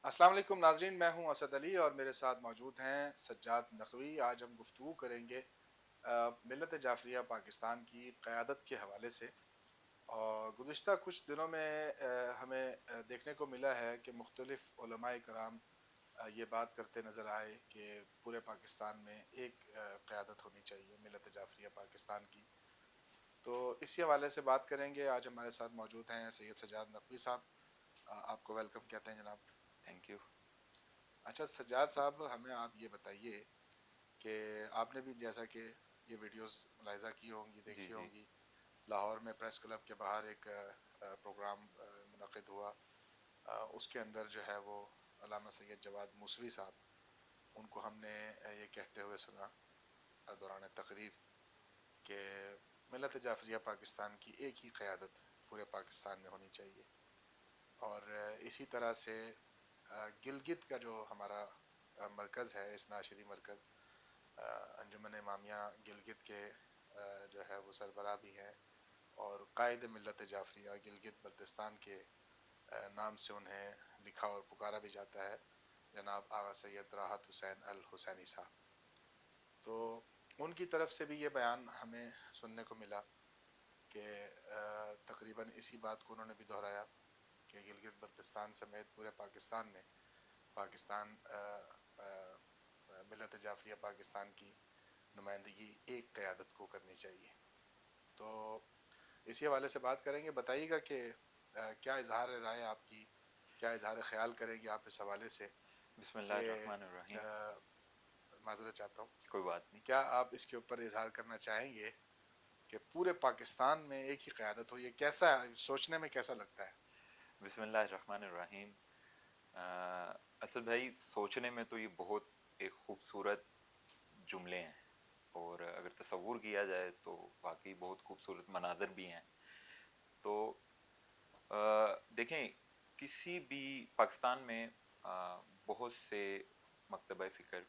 السلام علیکم ناظرین، میں ہوں اسد علی اور میرے ساتھ موجود ہیں سجاد نقوی۔ آج ہم گفتگو کریں گے ملت جعفریہ پاکستان کی قیادت کے حوالے سے۔ اور گزشتہ کچھ دنوں میں ہمیں دیکھنے کو ملا ہے کہ مختلف علماء کرام یہ بات کرتے نظر آئے کہ پورے پاکستان میں ایک قیادت ہونی چاہیے ملت جعفریہ پاکستان کی۔ تو اسی حوالے سے بات کریں گے۔ آج ہمارے ساتھ موجود ہیں سید سجاد نقوی صاحب۔ آپ کو ویلکم کہتے ہیں جناب۔ Thank you. اچھا سجاد صاحب، ہمیں آپ یہ بتائیے کہ آپ نے بھی جیسا کہ یہ ویڈیوز ملاحظہ کی ہوں گی، جی دیکھی جی. ہوں گی، لاہور میں پریس کلب کے باہر ایک پروگرام منعقد ہوا۔ اس کے اندر جو ہے وہ علامہ سید جواد موسوی صاحب، ان کو ہم نے یہ کہتے ہوئے سنا دوران تقریر کہ ملت جعفریہ پاکستان کی ایک ہی قیادت پورے پاکستان میں ہونی چاہیے۔ اور اسی طرح سے گلگت کا جو ہمارا مرکز ہے، اس ناشری مرکز، انجمن امامیہ گلگت کے جو ہے وہ سربراہ بھی ہیں اور قائد ملت جعفریہ گلگت بلتستان کے نام سے انہیں لکھا اور پکارا بھی جاتا ہے، جناب آغا سید راحت حسین الحسینی صاحب۔ تو ان کی طرف سے بھی یہ بیان ہمیں سننے کو ملا کہ تقریباً اسی بات کو انہوں نے بھی دہرایا کہ گلگت بلتستان سمیت پورے پاکستان میں پاکستان ملت جعفریہ پاکستان کی نمائندگی ایک قیادت کو کرنی چاہیے۔ تو اسی حوالے سے بات کریں گے۔ بتائیے گا کہ کیا اظہار رائے آپ کی، کیا اظہار خیال کریں گے آپ اس حوالے سے بسم اللہ کہ الرحمن الرحیم. معذرت چاہتا ہوں، کوئی بات نہیں. کیا آپ اس کے اوپر اظہار کرنا چاہیں گے کہ پورے پاکستان میں ایک ہی قیادت ہو؟ یہ کیسا سوچنے میں کیسا لگتا ہے؟ بسم اللہ الرحمن الرحیم. اسد بھائی، سوچنے میں تو یہ بہت ایک خوبصورت جملے ہیں، اور اگر تصور کیا جائے تو واقعی بہت خوبصورت مناظر بھی ہیں. تو دیکھیں، کسی بھی پاکستان میں بہت سے مکتبہ فکر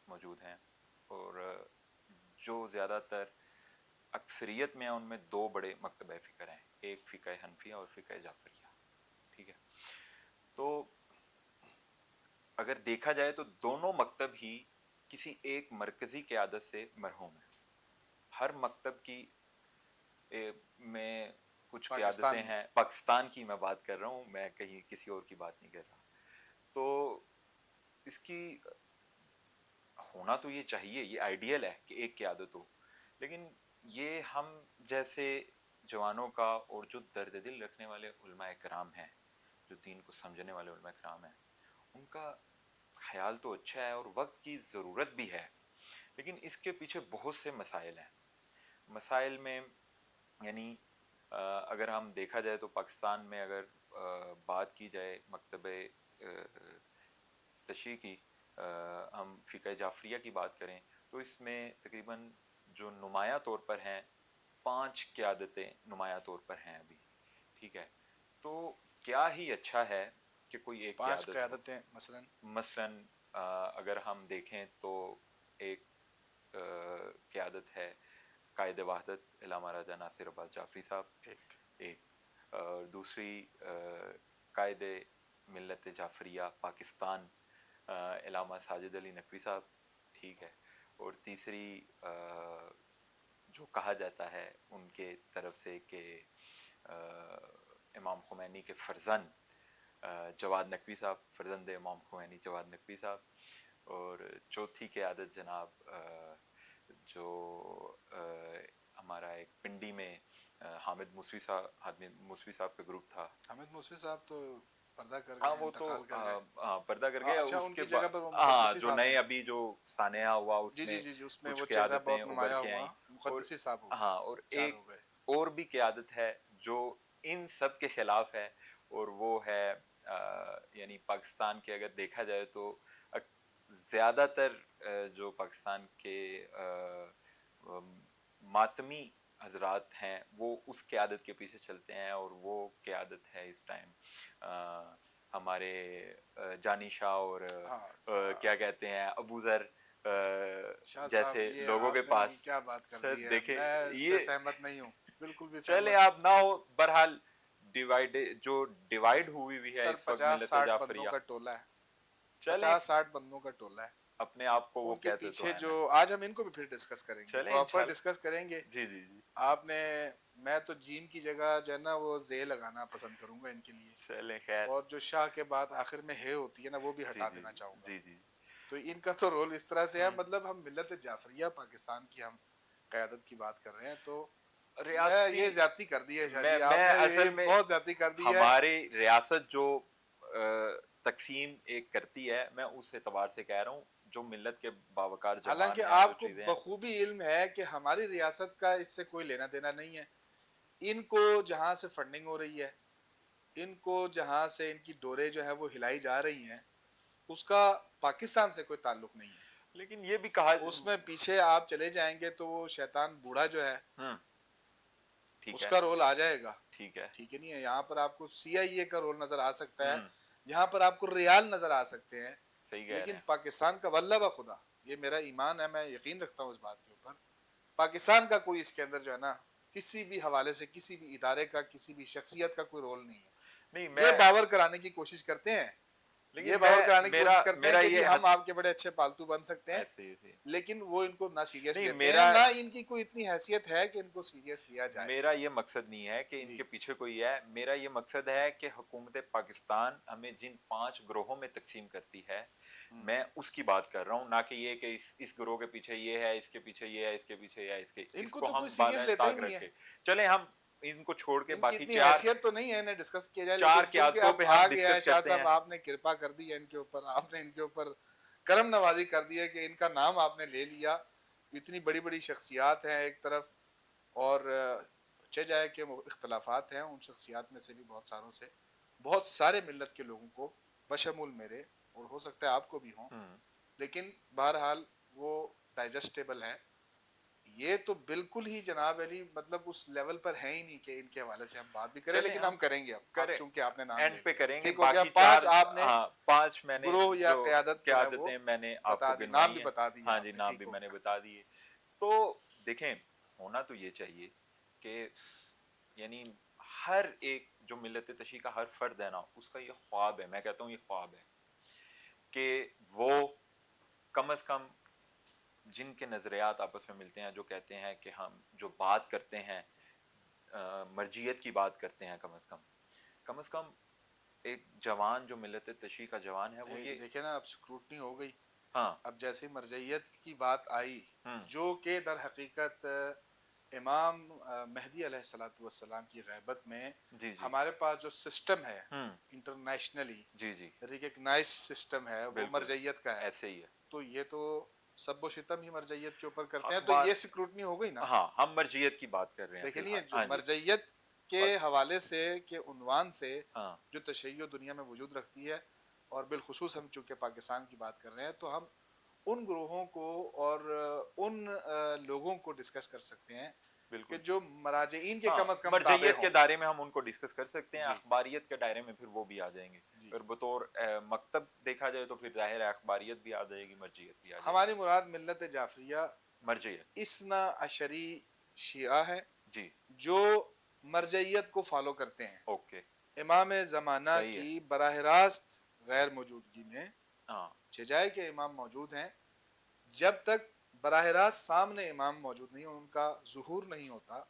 موجود ہیں، اور جو زیادہ تر اکثریت میں ان میں دو بڑے مکتبہ فکر ہیں، ایک فقہ حنفیہ اور فقہ جعفریہ. ٹھیک ہے. تو اگر دیکھا جائے تو دونوں مکتب ہی کسی ایک مرکزی قیادت سے مرحوم ہیں. ہر مکتب کی میں کچھ قیادتیں پاکستان میں ہیں. پاکستان کی میں بات کر رہا ہوں، میں کہیں کسی اور کی بات نہیں کر رہا. تو اس کی ہونا تو یہ چاہیے، یہ آئیڈیل ہے کہ ایک قیادت ہو، لیکن یہ ہم جیسے جوانوں کا اور جو درد دل رکھنے والے علماء کرام ہیں، جو دین کو سمجھنے والے علماء کرام ہیں، ان کا خیال تو اچھا ہے اور وقت کی ضرورت بھی ہے، لیکن اس کے پیچھے بہت سے مسائل ہیں. مسائل میں یعنی اگر ہم دیکھا جائے تو پاکستان میں اگر بات کی جائے مکتبہ تشیع کی، ہم فقہ جعفریہ کی بات کریں تو اس میں تقریباً جو نمایاں طور پر ہیں 5 قیادتیں نمایاں طور پر ہیں ابھی. ٹھیک ہے. تو کیا ہی اچھا ہے کہ کوئی ایک 5 قیادت ہو. قیادتیں مثلاً مثلاً اگر ہم دیکھیں تو ایک قیادت ہے قائد وحدت علامہ راجہ ناصر عباس جعفری صاحب. ایک ایک. اور دوسری قائد ملت جعفریہ پاکستان علامہ ساجد علی نقوی صاحب. ٹھیک ہے. اور تیسری جو کہا جاتا ہے ان کے طرف سے کہ امام خمینی کے فرزند جواد نقوی صاحب، فرزند امام خمینی جواد نقوی صاحب. اور چوتھی قیادت جناب جو ہمارا ایک پنڈی میں حامد موسوی صاحب کا گروپ تھا. حامد موسوی صاحب تو پردہ کر ہاں گئے، وہ تو انتقال کر گئے۔ پردہ کر گئے. اچھا، اس ان کے کی بعد جگہ پر وہ ہاں مقدسی جو صاحب نئے ہیں۔ ابھی جو سانحہ ہوا اس جی جی میں جی جی، اس میں کچھ وہ چہرہ قیادتیں بہت ابھر نمایاں کے ہوا، آئیں. اور مقدسی صاحب ہو گئے، ہاں، اور 4 ایک ہو گئے۔ اور بھی قیادت ہے جو ان سب کے خلاف ہے، اور وہ ہے یعنی پاکستان کے اگر دیکھا جائے تو زیادہ تر جو پاکستان کے ماتمی حضرات ہیں وہ اس قیادت کے پیچھے چلتے ہیں، اور وہ قیادت ہے اس ٹائم ہمارے جانی شاہ اور ہاں، کیا کہتے ہیں ابو ذر شاہ صاحب، جیسے یہ لوگوں کے آپ نے پاس. کیا بات کر سر دی ہے، دیکھیں میں اس سے یہ سہمت نہیں ہوں، بالکل بھی چلے سہمت۔ آپ نہ ہو، بہرحال جو ڈیوائڈ ہوئی ہوئی ہے سر اس وقت 50 ملت 60 بندوں جعفریہ، کا ٹولہ ہے، چلیں 50 60 بندوں کا ٹولہ ہے. اپنے آپ کو وہ ان کے کہتے تو پیچھے ہیں جو نا. آج ہم ان کو بھی پھر ڈسکس کریں گے، چلیں پراپر انشاءاللہ. ڈسکس کریں گے. جی جی جی. آپ نے، میں تو جیم کی جگہ جو ہے نا وہ زے لگانا پسند کروں گا ان کے لیے، چلیں خیر. اور جو شاہ کے بعد آخر میں ہے ہوتی ہے نا وہ بھی جی ہٹا جی دینا چاہوں گا. جی جی. تو ان کا تو رول اس طرح سے ہے، ہم مطلب ہم ملت جعفریہ پاکستان کی ہم قیادت کی بات کر رہے ہیں، تو میں ریاستی، یہ زیادتی کر دی ہے شاہ جی، آپ میں نے یہ اصل میں بہت زیادتی کر دی ہے. ہماری ریاست جو تقسیم ایک کرتی ہے، میں اس اعتبار سے کہہ رہا ہوں جو ملت کے باوقار حالانکہ جوان ہیں، جو آپ کو چیزیں ہیں. بخوبی علم ہے کہ ہماری ریاست کا اس سے کوئی لینا دینا نہیں ہے. ان کو جہاں سے فنڈنگ ہو رہی ہے، ان کو جہاں سے ان کی ڈوریں جو ہے وہ ہلائی جا رہی ہیں، اس کا پاکستان سے کوئی تعلق نہیں ہے. لیکن یہ بھی کہا. اس میں پیچھے آپ چلے جائیں گے تو وہ شیطان بوڑھا جو ہے ٹھیک اس ہے کا رول آ جائے گا. ٹھیک ہے. ٹھیک ہے نہیں ہے، یہاں پر آپ کو سی آئی اے کا رول نظر آ سکتا ہے، ہوں یہاں پر آپ کو ریال نظر آ سکتے ہیں، صحیح کہہ رہے لیکن ہیں. پاکستان کا واللہ بخدا، یہ میرا ایمان ہے، میں یقین رکھتا ہوں اس بات کے اوپر، پاکستان کا کوئی اس کے اندر جو ہے نا کسی بھی حوالے سے کسی بھی ادارے کا کسی بھی شخصیت کا کوئی رول نہیں ہے. نہیں یہ میں، باور کرانے کی کوشش کرتے ہیں، یہ لیکن میں باور کرانے کی میرا کوشش کرتے ہیں میرا کہ جی یہ ہم آپ کے بڑے اچھے پالتو بن سکتے ہیں، ایسے ہی. لیکن وہ ان کو نہ سیریس نہیں لیتے ہیں، میرا، نہ ان کی کوئی اتنی حیثیت ہے کہ ان کو سیریس لیا جائے. میرا یہ مقصد نہیں ہے کہ ان جی کے پیچھے کوئی ہے. میرا یہ مقصد ہے کہ حکومت پاکستان ہمیں جن 5 گروہوں میں تقسیم کرتی ہے، میں اس کی بات کر رہا ہوں، نہ کہ یہ کہ اس گروہ کے پیچھے یہ ہے، اس کے پیچھے یہ ہے، اس کے پیچھے یہ ہے، ان اس کو تو کو کوئی ہم سیریس بالائے لیتا ہی طاق نہیں ہے. رکھے. چلیں ہم ان کو چھوڑ کے ان کی باقی اتنی چار حیثیت تو نہیں ہے انہیں ڈسکس کیا جائے، چار لیکن چونکہ قیادتوں اب پہ آ ہم گیا ہے ڈسکس شاہ کرتے صاحب، ہیں. آپ نے کرپا کر دی ہے ان کے اوپر، آپ نے ان کے اوپر کرم نوازی کر دی ہے کہ ان کا نام آپ نے لے لیا. اتنی بڑی بڑی شخصیات ہیں ایک طرف، اور چہ جائے کہ اختلافات ہیں ان شخصیات میں سے بھی بہت ساروں سے، بہت سارے ملت کے لوگوں کو بشمول میرے، اور ہو سکتا ہے آپ کو بھی ہوں، لیکن بہرحال وہ ڈائجسٹیبل ہے. یہ تو بالکل ہی جناب علی مطلب اس لیول پر ہے ہی نہیں کہ ان کے حوالے سے ہم بات بھی کریں، چلیں لیکن ہم کریں گے. اب کریں، چونکہ آپ نے نام اینڈ لے پہ لیا کریں گے. ٹھیک ہو گیا. باقی 5 چار، آپ نے ہاں 5 میں نے گروہ یا جو قیادت جو ہے وہ قیادتیں میں نے آپ بتا کو دی، نام گنوائی بھی ہیں. بتا دیا ہاں آپ جی، نے، نام ٹھیک بھی ہو میں نے گیا. بتا دیے. تو دیکھیں، ہونا تو یہ چاہیے کہ یعنی ہر ایک جو ملت تشیع کا ہر فرد ہے نا، اس کا یہ خواب ہے، میں کہتا ہوں یہ خواب ہے کہ وہ کم از کم جن کے نظریات آپس میں ملتے ہیں، جو کہتے ہیں کہ ہم جو بات کرتے ہیں مرجعیت کی بات کرتے ہیں، کم از کم ایک جوان جو ملت تشیع کا جوان ہے وہ یہ. دیکھیں نا اب سکروٹنی ہو گئی. ہاں اب جیسے مرجعیت کی بات آئی، ہوں جو کہ در حقیقت امام مہدی علیہ الصلوۃ والسلام کی غیبت میں جی جی ہمارے پاس جو سسٹم ہے ہوں انٹرنیشنلی جی جی ریکگنائز سسٹم ہے وہ بالکل مرجعیت کا ہے. ایسے ہی ہے. تو یہ تو سب و شتم ہی مرجعیت کے اوپر کرتے ہیں، تو اخبار، یہ سکروٹنی ہو گئی نا. ہاں ہم مرجعیت کی بات کر رہے ہیں فی لیکن یہ الحال. جو ہاں جی. مرجعیت کے حوالے سے کے عنوان سے ہاں جو تشیع دنیا میں وجود رکھتی ہے، اور بالخصوص ہم چونکہ پاکستان کی بات کر رہے ہیں، تو ہم ان گروہوں کو اور ان لوگوں کو ڈسکس کر سکتے ہیں کہ بالکل. جو مراجعین کے ہاں کم از کم تابع مرجعیت کے ہوں. دائرے میں ہم ان کو ڈسکس کر سکتے ہیں. جی اخباریت کے دائرے میں پھر وہ بھی آ جائیں گے. جی. پھر بطور مکتب دیکھا جائے تو پھر ظاہر ہے اخباریت بھی آ جائے گی، مرجعیت بھی آ جائے ہماری گی. مراد ملت جعفریہ مرجعیت. اسنا عشری شیعہ ہے جی جو مرجعیت کو فالو کرتے ہیں. اوکے امام زمانہ صحیح ہے. کی براہ راست غیر موجودگی میں، ہاں چجائے کہ امام موجود ہیں، جب تک براہ راست سامنے امام موجود نہیں، ان کا ظہور نہیں ہوتا،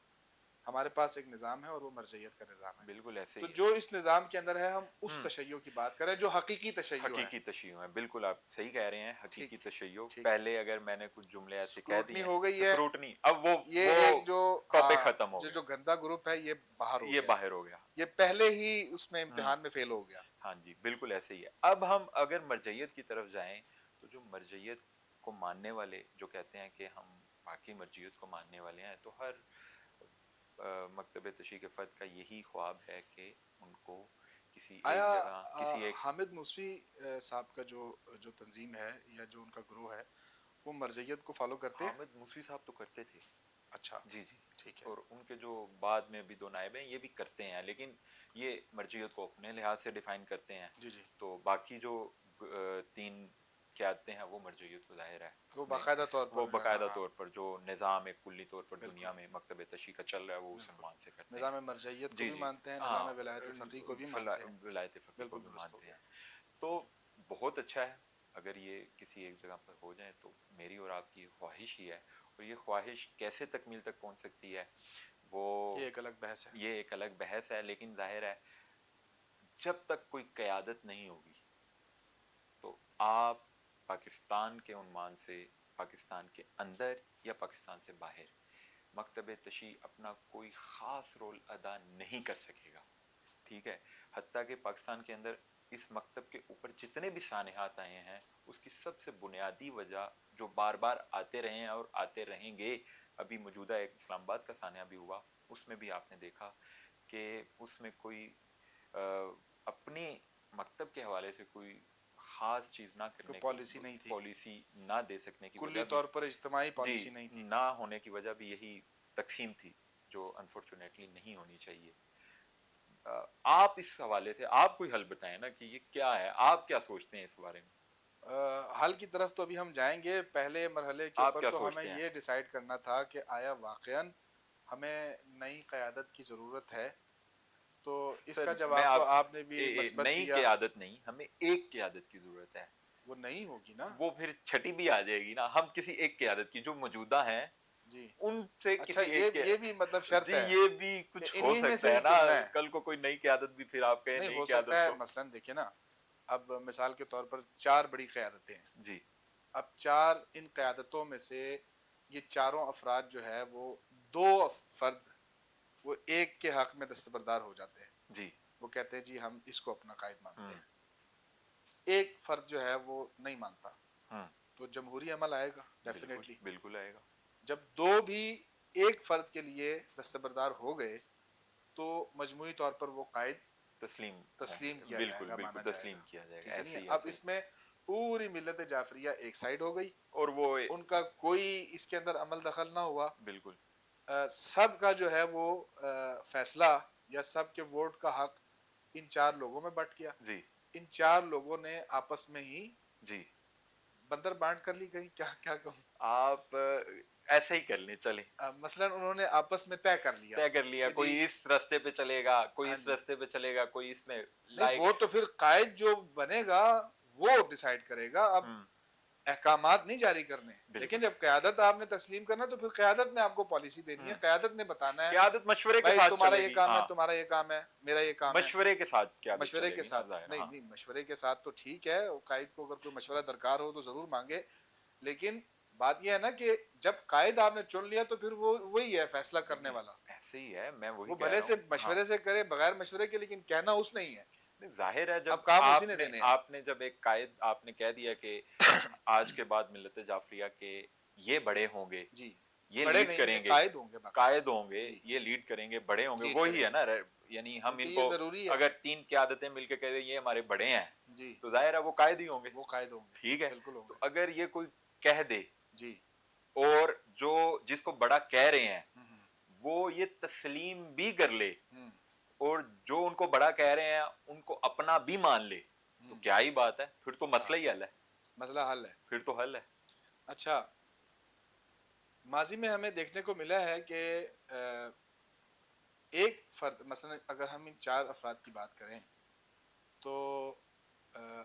ہمارے پاس ایک نظام ہے اور وہ مرجعیت کا نظام ہے. بالکل ایسے تو ہی ہے. جو اس نظام کے اندر ہے ہم اس ہوں تشیع کی بات کریں جو حقیقی تشیع ہے. حقیقی تشیع ہے. بالکل آپ صحیح کہہ رہے ہیں، حقیقی ٹھیک تشیع. ٹھیک ہے. پہلے اگر میں نے کچھ جملے ایسے کہہ سکروٹنی دیے، ہو گئی ہے. سکروٹنی، اب وہ یہ ایک جو ٹاپک ختم ہو گیا، جو گندا گروپ ہے یہ باہر ہو یہ گیا ہے، باہر ہو گیا. یہ پہلے ہی اس میں ہوں امتحان میں فیل ہو گیا. ہاں جی بالکل ایسے ہی ہے. اب ہم اگر مرجعیت کی طرف جائیں تو جو مرجعیت کو ماننے والے جو کہتے ہیں کہ ہم باقی مرجعیت کو ماننے والے ہیں، تو ہر مکتب تشیع کے فرد کا یہی خواب ہے کہ ان کو کسی آیا ایک جگہ، کسی ایک. حامد موسوی صاحب کا جو تنظیم ہے یا جو ان کا گروہ ہے وہ مرجعیت کو فالو کرتے ہیں؟ حامد موسوی صاحب تو کرتے تھے. اچھا جی جی. ٹھیک ہے. اور ان کے جو بعد میں بھی 2 نائب ہیں یہ بھی کرتے ہیں، لیکن یہ مرجعیت کو اپنے لحاظ سے ڈیفائن کرتے ہیں. جی جی. تو باقی جو 3 قیادتیں ہیں وہ مرجعیت کو ظاہر ہے وہ باقاعدہ طور پر وہ جو ہے نا، باقاعدہ ہاں طور پر جو نظام ایک کلی طور پر بالکل دنیا میں مکتب تشیع کا چل رہا ہے وہ اس بالکل، عنوان سے کرتے ہیں. نظام مرجعیت کو جی بھی جی مانتے ہیں، نظام ہاں ولایت فقیہ کو بھی مانتے ہیں. ولایت فقیہ کو بالکل بھی درست ہو مانتے گیا. ہیں. تو بہت اچھا ہے اگر یہ کسی ایک جگہ پر ہو جائیں. تو میری اور آپ کی خواہش ہی ہے، اور یہ خواہش کیسے تکمیل تک پہنچ سکتی ہے وہ یہ ایک الگ بحث ہے. یہ ایک الگ بحث ہے. لیکن ظاہر ہے جب تک کوئی قیادت نہیں ہوگی تو آپ پاکستان کے عنوان سے، پاکستان کے اندر یا پاکستان سے باہر، مکتب تشیع اپنا کوئی خاص رول ادا نہیں کر سکے گا. ٹھیک ہے، حتیٰ کہ پاکستان کے اندر اس مکتب کے اوپر جتنے بھی سانحات آئے ہیں اس کی سب سے بنیادی وجہ جو بار بار آتے رہے ہیں اور آتے رہیں گے، ابھی موجودہ ایک اسلام آباد کا سانحہ بھی ہوا، اس میں بھی آپ نے دیکھا کہ اس میں کوئی اپنے مکتب کے حوالے سے کوئی خاص چیز نہ کوئی کرنے کی پالیسی نہیں تھی، پالیسی نہ دے سکنے کی کلی وجہ بھی، طور پر اجتماعی جی پالیسی نہیں تھی. نہ ہونے کی وجہ بھی یہی تقسیم تھی جو انفارچونیٹلی نہیں ہونی چاہیے. آپ اس حوالے سے آپ کوئی حل بتائیں نا کہ یہ کیا ہے، آپ کیا سوچتے ہیں اس بارے میں؟ حل کی طرف تو ابھی ہم جائیں گے. پہلے مرحلے کے آپ اوپر کیا تو ہمیں سوچتے ہیں؟ یہ ڈیسائیڈ کرنا تھا کہ آیا واقعاً ہمیں نئی قیادت کی ضرورت ہے. تو اس سر کا میں جواب تو آپ نے بھی مثبت نئی دیا. قیادت نہیں، ہمیں ایک قیادت کی ضرورت ہے. وہ نہیں ہوگی نا. وہ پھر چھٹی بھی آ جائے گی نا. ہم کسی ایک قیادت کی جو موجودہ ہیں جی ان سے اچھا، کسی ایک کے، یہ بھی مطلب شرط جی ہے یہ بھی کہ کچھ ہو انہی میں سے سکتا ہی ہے نا. چننا ہے. کل کو کوئی نئی قیادت بھی پھر آپ کہیں نہیں نئی ہو سکتا قیادت ہے، تو مثلاً دیکھیں نا، اب مثال کے طور پر 4 بڑی قیادتیں ہیں. جی اب 4 ان قیادتوں میں سے یہ چاروں افراد جو ہے وہ 2 فرد وہ ایک کے حق میں دستبردار ہو جاتے ہیں. جی وہ کہتے ہیں جی ہم اس کو اپنا قائد مانتے ہوں ہیں. ایک فرد جو ہے وہ نہیں مانتا، ہوں تو جمہوری عمل آئے گا بالکل ڈیفینیٹلی. بالکل آئے گا. جب 2 بھی ایک فرد کے لیے دستبردار ہو گئے تو مجموعی طور پر وہ قائد تسلیم ہوں تسلیم گے، کیا جائے بالکل گا، بالکل مانا جائے گا. تسلیم کیا جائے گا. ٹھیک ہے ایسے نہیں. ہی اب ایسے ہی. اس میں پوری ملت جعفریہ ایک سائیڈ ہو گئی، اور وہ ان کا کوئی اس کے اندر عمل دخل نہ ہوا. بالکل سب کا جو ہے وہ فیصلہ یا سب کے ووٹ کا حق ان 4 لوگوں میں بٹ گیا. جی ان 4 لوگوں نے آپس میں ہی جی بندر بانٹ کر لی. کہیں کیا کہوں، آپ ایسے ہی کر لیں چلیں. مثلا انہوں نے آپس میں طے کر لیا طے کر لیا کہ جی کوئی اس راستے پہ چلے گا، کوئی ہاں اس جی. راستے پہ چلے گا، کوئی اس میں نہیں لائک. وہ تو پھر قائد جو بنے گا وہ ڈیسائیڈ کرے گا. اب احکامات نہیں جاری کرنے، بالکل. لیکن جب قیادت آپ نے تسلیم کرنا تو پھر قیادت نے آپ کو پالیسی دینی ہے، قیادت نے بتانا ہے قیادت مشورے کے بھائی ساتھ تمہارا چلے یہ گی. کام ہے، ہاں تمہارا یہ کام ہے، میرا یہ کام ہے. مشورے کے ساتھ قیادت مشورے چلے کے گی نا ساتھ ظاہر. نہیں ہاں نہیں، مشورے کے ساتھ تو ٹھیک ہے. قائد کو اگر کوئی مشورہ درکار ہو تو ضرور مانگے، لیکن بات یہ ہے نا کہ جب قائد آپ نے چن لیا تو پھر وہ وہی ہے فیصلہ کرنے والا. ایسے ہی ہے، میں وہی وہ کہہ بھلے رہا سے ہوں. ہاں مشورے سے کرے بغیر مشورے کے، لیکن کہنا اس نے ہی ہے. ظاہر ہے جب اب کام اسی نے دینے ہیں. آپ نے جب ایک قائد آپ نے کہہ دیا کہ آج کے بعد ملت جعفریہ کے یہ بڑے ہوں گے، جی یہ بڑے لیڈ نہیں، یہ کریں گے، قائد ہوں گے باقاعدہ. قائد ہوں گے، جی یہ لیڈ کریں گے، بڑے ہوں گے، لیڈ وہی کریں ہے گے، نا. یعنی ہم کیونکہ ان یہ کو ضروری ہے. اگر 3 قیادتیں مل کے کہہ دیں یہ ہمارے بڑے ہیں جی تو ظاہر ہے وہ قائد ہی ہوں گے. وہ قائد ہوں گے، ٹھیک ہے. بالکل ہوں تو گے. اگر یہ کوئی کہہ دے جی اور جو جس کو بڑا کہہ رہے ہیں ہوں وہ یہ تسلیم بھی کر لے ہوں اور جو ان کو بڑا کہہ رہے ہیں ان کو اپنا بھی مان لے تو کیا ہی بات ہے. پھر تو مسئلہ ہی حل ہے. مسئلہ حل ہے. پھر تو حل ہے. اچھا، ماضی میں ہمیں دیکھنے کو ملا ہے کہ ایک فرد، مثلا اگر ہم ان 4 افراد کی بات کریں تو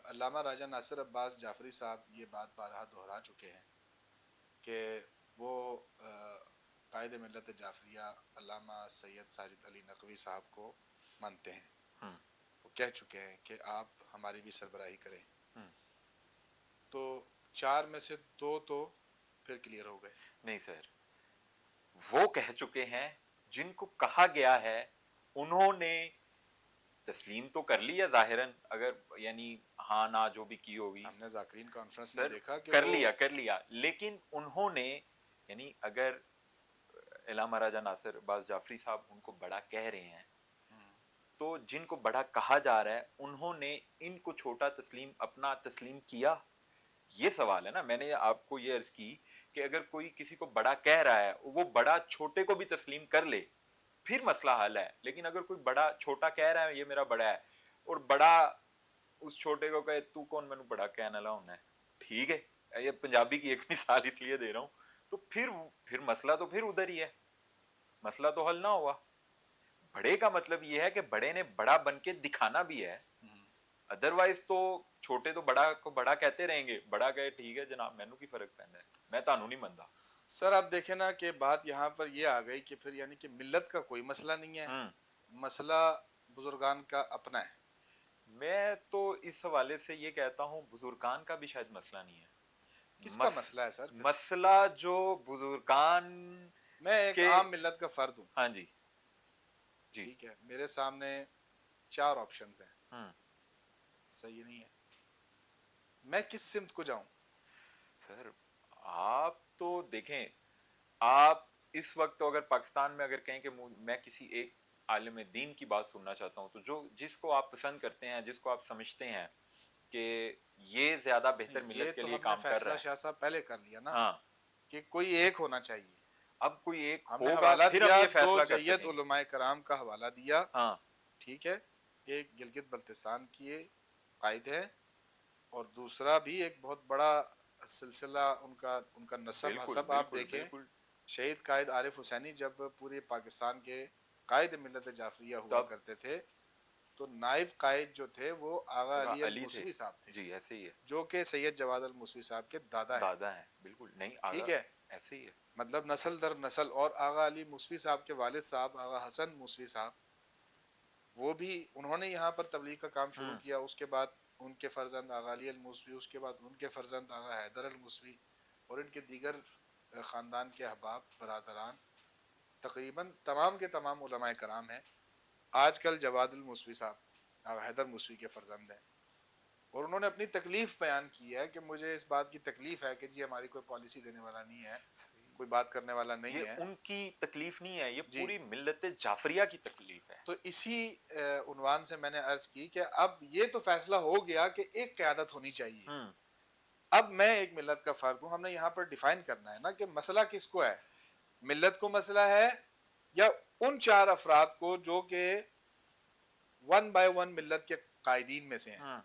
علامہ راجہ ناصر عباس جعفری صاحب یہ بات بارہا دہرا چکے ہیں کہ وہ قائد ملت جعفریہ علامہ سید ساجد علی نقوی صاحب کو مانتے ہیں. وہ کہہ چکے ہیں کہ آپ ہماری بھی سربراہی کریں. تو 4 میں سے 2 تو پھر کلیئر ہو گئے. نہیں سر، وہ کہہ چکے ہیں جن کو کہا گیا ہے انہوں نے تسلیم تو کر لیا ظاہراً، اگر یعنی ہاں نہ جو بھی کی ہوگی. ہم نے ذاکرین کانفرنس میں سر دیکھا کہ کر وہ لیا لیکن انہوں نے یعنی اگر علامہ راجہ ناصر عباس جعفری صاحب ان کو بڑا کہہ رہے ہیں تو جن کو بڑا کہا جا رہا ہے انہوں نے ان کو چھوٹا تسلیم اپنا تسلیم کیا. یہ سوال ہے نا. میں نے آپ کو یہ عرض کی کہ اگر کوئی کسی کو بڑا کہہ رہا ہے وہ بڑا چھوٹے کو بھی تسلیم کر لے پھر مسئلہ حل ہے. لیکن اگر کوئی بڑا چھوٹا کہہ رہا ہے یہ میرا بڑا ہے اور بڑا اس چھوٹے کو کہے تو کون مینوں بڑا کہنے والا ہونا ہے ٹھیک ہے، یہ پنجابی کی ایک مثال اس لیے دے رہا ہوں. تو پھر مسئلہ تو پھر ادھر ہی ہے، مسئلہ تو حل نہ ہوا. بڑے کا مطلب یہ ہے کہ بڑے نے بڑا بن کے دکھانا بھی ہے، ادروائز تو چھوٹے تو بڑا کو بڑا کہتے رہیں گے. بڑا کہے ٹھیک ہے جناب مینوں کی فرق پہنتا ہے، میں تانوں نہیں مندا. سر آپ دیکھیں نا کہ بات یہاں پر یہ آ گئی کہ پھر یعنی کہ ملت کا کوئی مسئلہ نہیں ہے، مسئلہ بزرگان کا اپنا ہے. میں تو اس حوالے سے یہ کہتا ہوں بزرگان کا بھی شاید مسئلہ نہیں ہے. کس کا مسئلہ ہے سر؟ مسئلہ جو بزرگان، میں ایک کہ عام ملت کا فرد ہوں، ہاں جی جی ٹھیک ہے، میرے سامنے 4 آپشنز ہیں، صحیح نہیں ہے، میں کس سمت کو جاؤں؟ سر آپ تو دیکھیں، آپ اس وقت اگر پاکستان میں اگر کہیں کہ میں کسی ایک عالم دین کی بات سننا چاہتا ہوں، تو جس کو آپ پسند کرتے ہیں، جس کو آپ سمجھتے ہیں کہ یہ زیادہ بہتر یہ ملت کے تو لیے ہم نے کام کر رہا فیصلہ ہے. شاہ صاحب پہلے کر لیا نا ہاں، کہ کوئی ایک ہونا چاہیے. اب کوئی ایک ہم نے ہوگا حوالہ پھر ہم دیا، یہ 2 فیصلہ کر جیت سکیں گے. علماء کرام کا حوالہ دیا، ہاں ٹھیک ہے، ایک گلگت بلتستان کی قائد ہے، اور دوسرا بھی ایک بہت بڑا سلسلہ ان کا نسب بالکل حسب آپ بالکل دیکھیں. بالکل. شہید قائد عارف حسینی جب پورے پاکستان کے قائد ملت جعفریہ ہوا تب کرتے تھے تو نائب قائد جو تھے وہ آغا علی علی تھے، الموسوی صاحب تھے، جی ایسے ہی ہے، جو کہ سید جواد الموسوی صاحب کے دادا ہیں. دادا ہیں، بالکل نہیں آگا ٹھیک ہے، ایسے ہی ہے. مطلب نسل در نسل. اور آغا علی موسوی صاحب کے والد صاحب آغا حسن موسوی صاحب، وہ بھی انہوں نے یہاں پر تبلیغ کا کام شروع کیا. اس کے بعد ان کے فرزند آغا علی الموسوی، اس کے بعد ان کے فرزند آغا حیدر الموسوی اور ان کے دیگر خاندان کے احباب برادران، تقریباً تمام کے تمام علماء کرام ہیں. آج کل جواد الموسوی صاحب آغا حیدر موسوی کے فرزند ہیں، اور انہوں نے اپنی تکلیف بیان کی ہے کہ مجھے اس بات کی تکلیف ہے کہ جی ہماری کوئی پالیسی دینے والا نہیں ہے، کوئی بات کرنے والا نہیں یہ ہے. ان کی تکلیف نہیں ہے، یہ جی، پوری ملت جعفریہ کی تکلیف ہے. تو اسی عنوان سے میں نے عرض کی کہ اب یہ تو فیصلہ ہو گیا کہ ایک قیادت ہونی چاہیے. اب میں ایک ملت کا فرد ہوں، ہم نے یہاں پر ڈیفائن کرنا ہے نا کہ مسئلہ کس کو ہے. ملت کو مسئلہ ہے یا ان 4 افراد کو جو کہ 1 بائی 1 ملت کے قائدین میں سے ہیں؟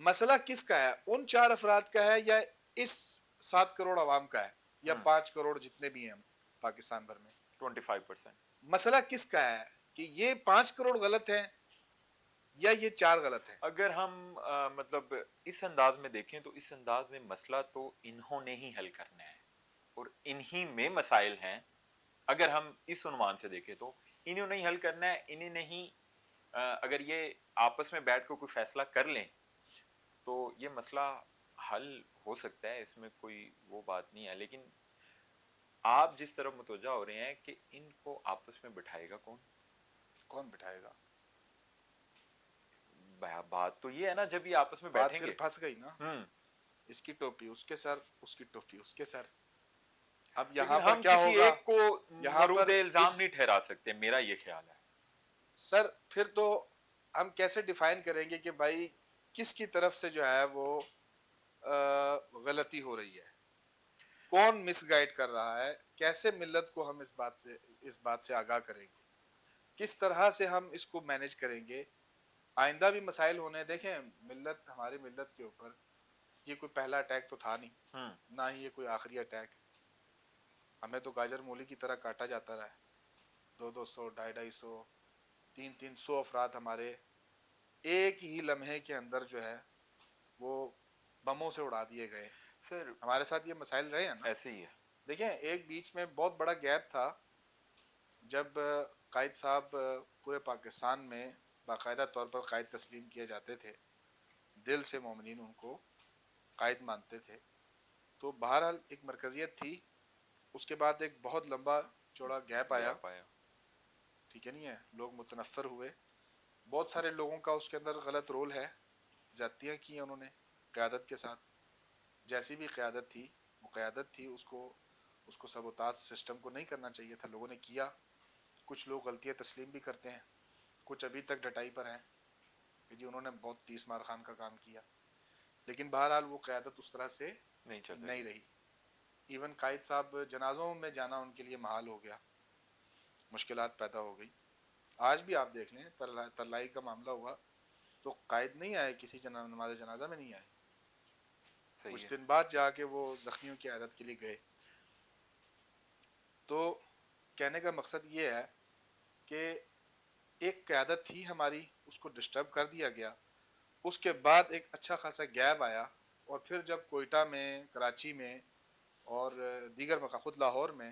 مسئلہ کس کا ہے؟ ان 4 افراد کا ہے یا اس 7 کروڑ عوام کا ہے یا 5 کروڑ جتنے بھی ہیں ہم پاکستان بھر میں؟ 25%. مسئلہ کس کا ہے کہ یہ 5 کروڑ غلط ہیں یا یہ 4 غلط ہیں؟ اگر ہم مطلب اس انداز میں دیکھیں تو اس انداز میں مسئلہ تو انہوں نے ہی حل کرنا ہے اور انہی میں مسائل ہیں. اگر ہم اس عنوان سے دیکھیں تو انہوں نے ہی حل کرنا ہے. انہیں نہیں اگر یہ آپس میں بیٹھ کر کوئی فیصلہ کر لیں تو یہ مسئلہ حل ہو سکتا ہے، اس میں کوئی وہ بات نہیں ہے. لیکن آپ جس طرف متوجہ ہو رہے ہیں کہ ان کو آپس میں بٹھائے گا کون بٹھائے گا؟ بات تو یہ ہے نا جب یہ آپس میں بات بیٹھیں پھر گے. پھنس گئی نا، اس کی ٹوپی اس کے سر، اس کی ٹوپی اس کے سر. اب یہاں لیکن پر ہم کیا کسی ہوگا؟ ایک کو یہاں پر مرود الزام نہیں ٹھہرا سکتے، میرا یہ خیال ہے. سر پھر تو ہم کیسے ڈیفائن کریں گے کہ بھائی کس کی طرف سے جو ہے وہ غلطی ہو رہی ہے، کون مس گائیڈ کر رہا ہے؟ کیسے ملت کو ہم اس بات سے آگاہ کریں گے؟ کس طرح سے ہم اس کو مینج کریں گے؟ آئندہ بھی مسائل ہونے. دیکھیں ملت، ہماری ملت کے اوپر یہ کوئی پہلا اٹیک تو تھا نہیں، نہ ہی یہ کوئی آخری اٹیک. ہمیں تو گاجر مولی کی طرح کاٹا جاتا رہا ہے. 200 250 300 افراد ہمارے ایک ہی لمحے کے اندر جو ہے وہ بموں سے اڑا دیے گئے. سر ہمارے ساتھ یہ مسائل رہے ہیں نا. ایسے ہی ہے. دیکھیں ایک بیچ میں بہت بڑا گیپ تھا جب قائد صاحب پورے پاکستان میں باقاعدہ طور پر قائد تسلیم کیے جاتے تھے، دل سے مومنین ان کو قائد مانتے تھے. تو بہرحال ایک مرکزیت تھی. اس کے بعد ایک بہت لمبا چوڑا گیپ آیا، ٹھیک ہے نہیں ہے، لوگ متنفر ہوئے. بہت سارے لوگوں کا اس کے اندر غلط رول ہے، زیادتیاں کی انہوں نے قیادت کے ساتھ. جیسی بھی قیادت تھی وہ قیادت تھی، اس کو سبوتاژ سسٹم کو نہیں کرنا چاہیے تھا، لوگوں نے کیا. کچھ لوگ غلطیاں تسلیم بھی کرتے ہیں، کچھ ابھی تک ڈٹائی پر ہیں کہ جی انہوں نے بہت 30 مار خان کا کام کیا. لیکن بہرحال وہ قیادت اس طرح سے نہیں رہی. ایون قائد صاحب جنازوں میں جانا ان کے لیے محال ہو گیا، مشکلات پیدا ہو گئی. آج بھی آپ دیکھ لیں، ترلائی کا معاملہ ہوا تو قائد نہیں آئے، کسی نماز جنازہ میں نہیں آئے. صحیح کچھ ہے. دن بعد جا کے وہ زخمیوں کی عیادت کے لیے گئے. تو کہنے کا مقصد یہ ہے کہ ایک قیادت تھی ہماری, اس کو ڈسٹرب کر دیا گیا. اس کے بعد ایک اچھا خاصا گیپ آیا, اور پھر جب کوئٹہ میں, کراچی میں اور دیگر مقام, خود لاہور میں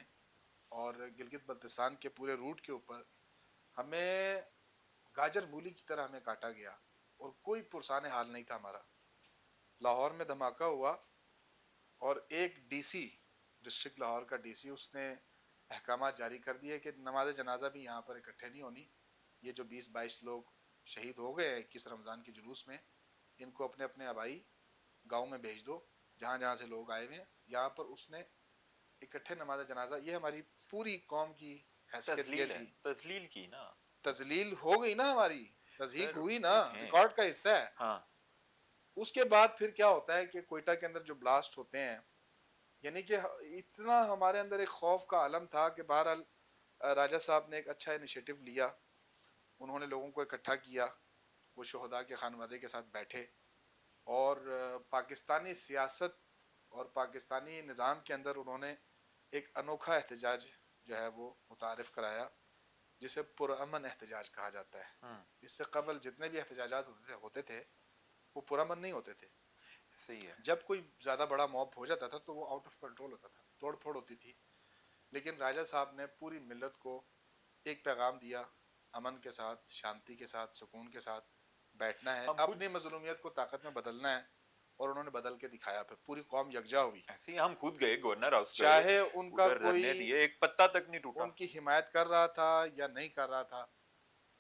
اور گلگت بلتستان کے پورے روٹ کے اوپر ہمیں گاجر مولی کی طرح ہمیں کاٹا گیا, اور کوئی پرسان حال نہیں تھا ہمارا. لاہور میں دھماکہ ہوا, اور ایک ڈی سی, ڈسٹرکٹ لاہور کا ڈی سی, اس نے احکامات جاری کر دیے کہ نماز جنازہ بھی یہاں پر اکٹھے نہیں ہونی. یہ جو 20-22 لوگ شہید ہو گئے 21 رمضان کے جلوس میں, ان کو اپنے اپنے آبائی گاؤں میں بھیج دو جہاں جہاں سے لوگ آئے ہوئے ہیں. یہاں پر اس نے اکٹھے نماز جنازہ, یہ ہماری پوری قوم کی حیثیت یہ تذلیل ہے, تھی. تذلیل کی نا تذلیل ہو گئی نا ہماری, سر. تضحیک ہوئی نا, دیکھیں, ریکارڈ کا حصہ ہے. ہاں اس کے بعد پھر کیا ہوتا ہے کہ کوئٹہ کے اندر جو بلاسٹ ہوتے ہیں, یعنی کہ اتنا ہمارے اندر ایک خوف کا عالم تھا کہ بہرحال راجہ صاحب نے ایک اچھا انیشیٹو لیا. انہوں نے لوگوں کو اکٹھا کیا, وہ شہداء کے خانوادے کے ساتھ بیٹھے, اور پاکستانی سیاست اور پاکستانی نظام کے اندر انہوں نے ایک انوکھا احتجاج جو ہے وہ متعارف کرایا, جسے پرامن احتجاج کہا جاتا ہے. ہاں اس سے قبل جتنے بھی احتجاجات ہوتے تھے وہ پرامن نہیں ہوتے تھے. صحیح ہے. جب کوئی زیادہ بڑا موب ہو جاتا تھا تو وہ آؤٹ آف کنٹرول ہوتا تھا, توڑ پھوڑ ہوتی تھی. لیکن راجہ صاحب نے پوری ملت کو ایک پیغام دیا, امن کے ساتھ, شانتی کے ساتھ, سکون کے ساتھ بیٹھنا ہے, ہم خود اپنی مظلومیت کو طاقت میں بدلنا ہے. اور انہوں نے بدل کے دکھایا, پھر پوری قوم یکجا ہوئی. ایسے ہی ہم خود گئے, گورنر ہاؤس گئے, چاہے ان کا ادھر کوئی دھرنے دیے, ایک پتا تک نہیں ٹوٹا. ان کی حمایت کر رہا تھا یا نہیں کر رہا تھا,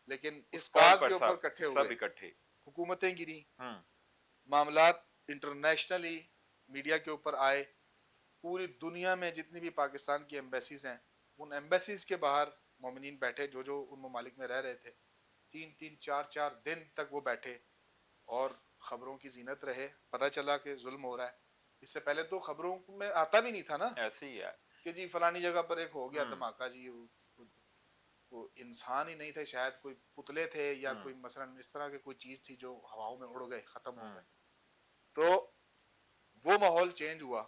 لیکن اس اس کال کاز پر کے اوپر کٹھے سب ہوئے. اکٹھے. حکومتیں گری, ہاں معاملات انٹرنیشنلی میڈیا کے اوپر آئے. پوری دنیا میں جتنی بھی پاکستان کی ایمبیسیز ہیں, ان ایمبیسیز کے باہر مومنین بیٹھے, جو جو ان ممالک میں رہ رہے تھے. 3-3 4-4 دن تک وہ بیٹھے اور خبروں کی زینت رہے. پتہ چلا کہ ظلم ہو رہا ہے. اس سے پہلے تو خبروں میں آتا بھی نہیں تھا نا ایسے ہی ہے. کہ جی فلانی جگہ پر ایک ہو گیا دھماکہ, جی وہ انسان ہی نہیں تھے, شاید کوئی پتلے تھے یا کوئی مثلا اس طرح کی کوئی چیز تھی جو ہواؤں میں اڑ گئے, ختم ہو گئے. تو وہ ماحول چینج ہوا.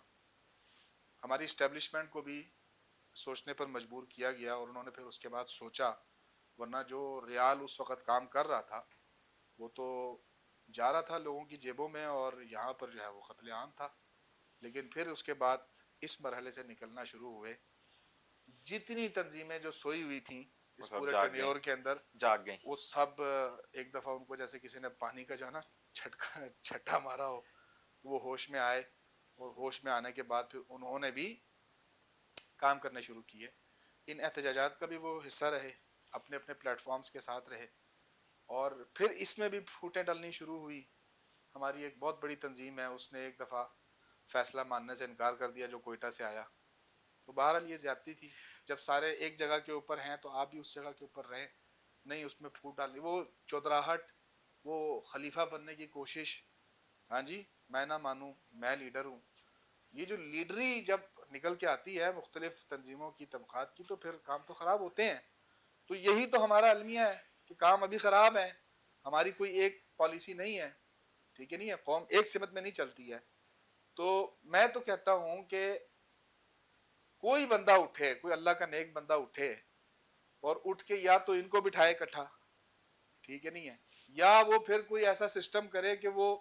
ہماری اسٹیبلشمنٹ کو بھی سوچنے پر مجبور کیا گیا, اور انہوں نے پھر اس کے بعد سوچا, ورنہ جو ریال اس وقت کام کر رہا تھا وہ تو جا رہا تھا لوگوں کی جیبوں میں, اور یہاں پر جو ہے وہ قتل عام تھا. لیکن پھر اس کے بعد اس مرحلے سے نکلنا شروع ہوئے. جتنی تنظیمیں جو سوئی ہوئی تھیں اس پورے ٹینیور کے اندر, جاگ گئیں. وہ سب ایک دفعہ ان کو جیسے کسی نے پانی کا جو ہے نا چھٹا مارا ہو, وہ ہوش میں آئے. اور ہوش میں آنے کے بعد پھر انہوں نے بھی کام کرنے شروع کیے. ان احتجاجات کا بھی وہ حصہ رہے, اپنے اپنے پلیٹ فارمز کے ساتھ رہے. اور پھر اس میں بھی پھوٹیں ڈلنی شروع ہوئی. ہماری ایک بہت بڑی تنظیم ہے, اس نے ایک دفعہ فیصلہ ماننے سے انکار کر دیا جو کوئٹہ سے آیا. تو بہرحال یہ زیادتی تھی. جب سارے ایک جگہ کے اوپر ہیں تو آپ بھی اس جگہ کے اوپر رہیں, نہیں اس میں پھوٹ ڈالنی, وہ چودراہٹ, وہ خلیفہ بننے کی کوشش. ہاں جی, میں نہ مانوں, میں لیڈر ہوں. یہ جو لیڈری جب نکل کے آتی ہے مختلف تنظیموں کی, طبقات کی, تو پھر کام تو خراب ہوتے ہیں. تو یہی تو ہمارا المیہ ہے کہ کام ابھی خراب ہے. ہماری کوئی ایک پالیسی نہیں ہے, ٹھیک ہے, نہیں ہے, قوم ایک سمت میں نہیں چلتی ہے. تو میں تو کہتا ہوں کہ کوئی بندہ اٹھے, کوئی اللہ کا نیک بندہ اٹھے, اور اٹھ کے یا تو ان کو بٹھائے اکٹھا, ٹھیک ہے, نہیں ہے, یا وہ پھر کوئی ایسا سسٹم کرے کہ وہ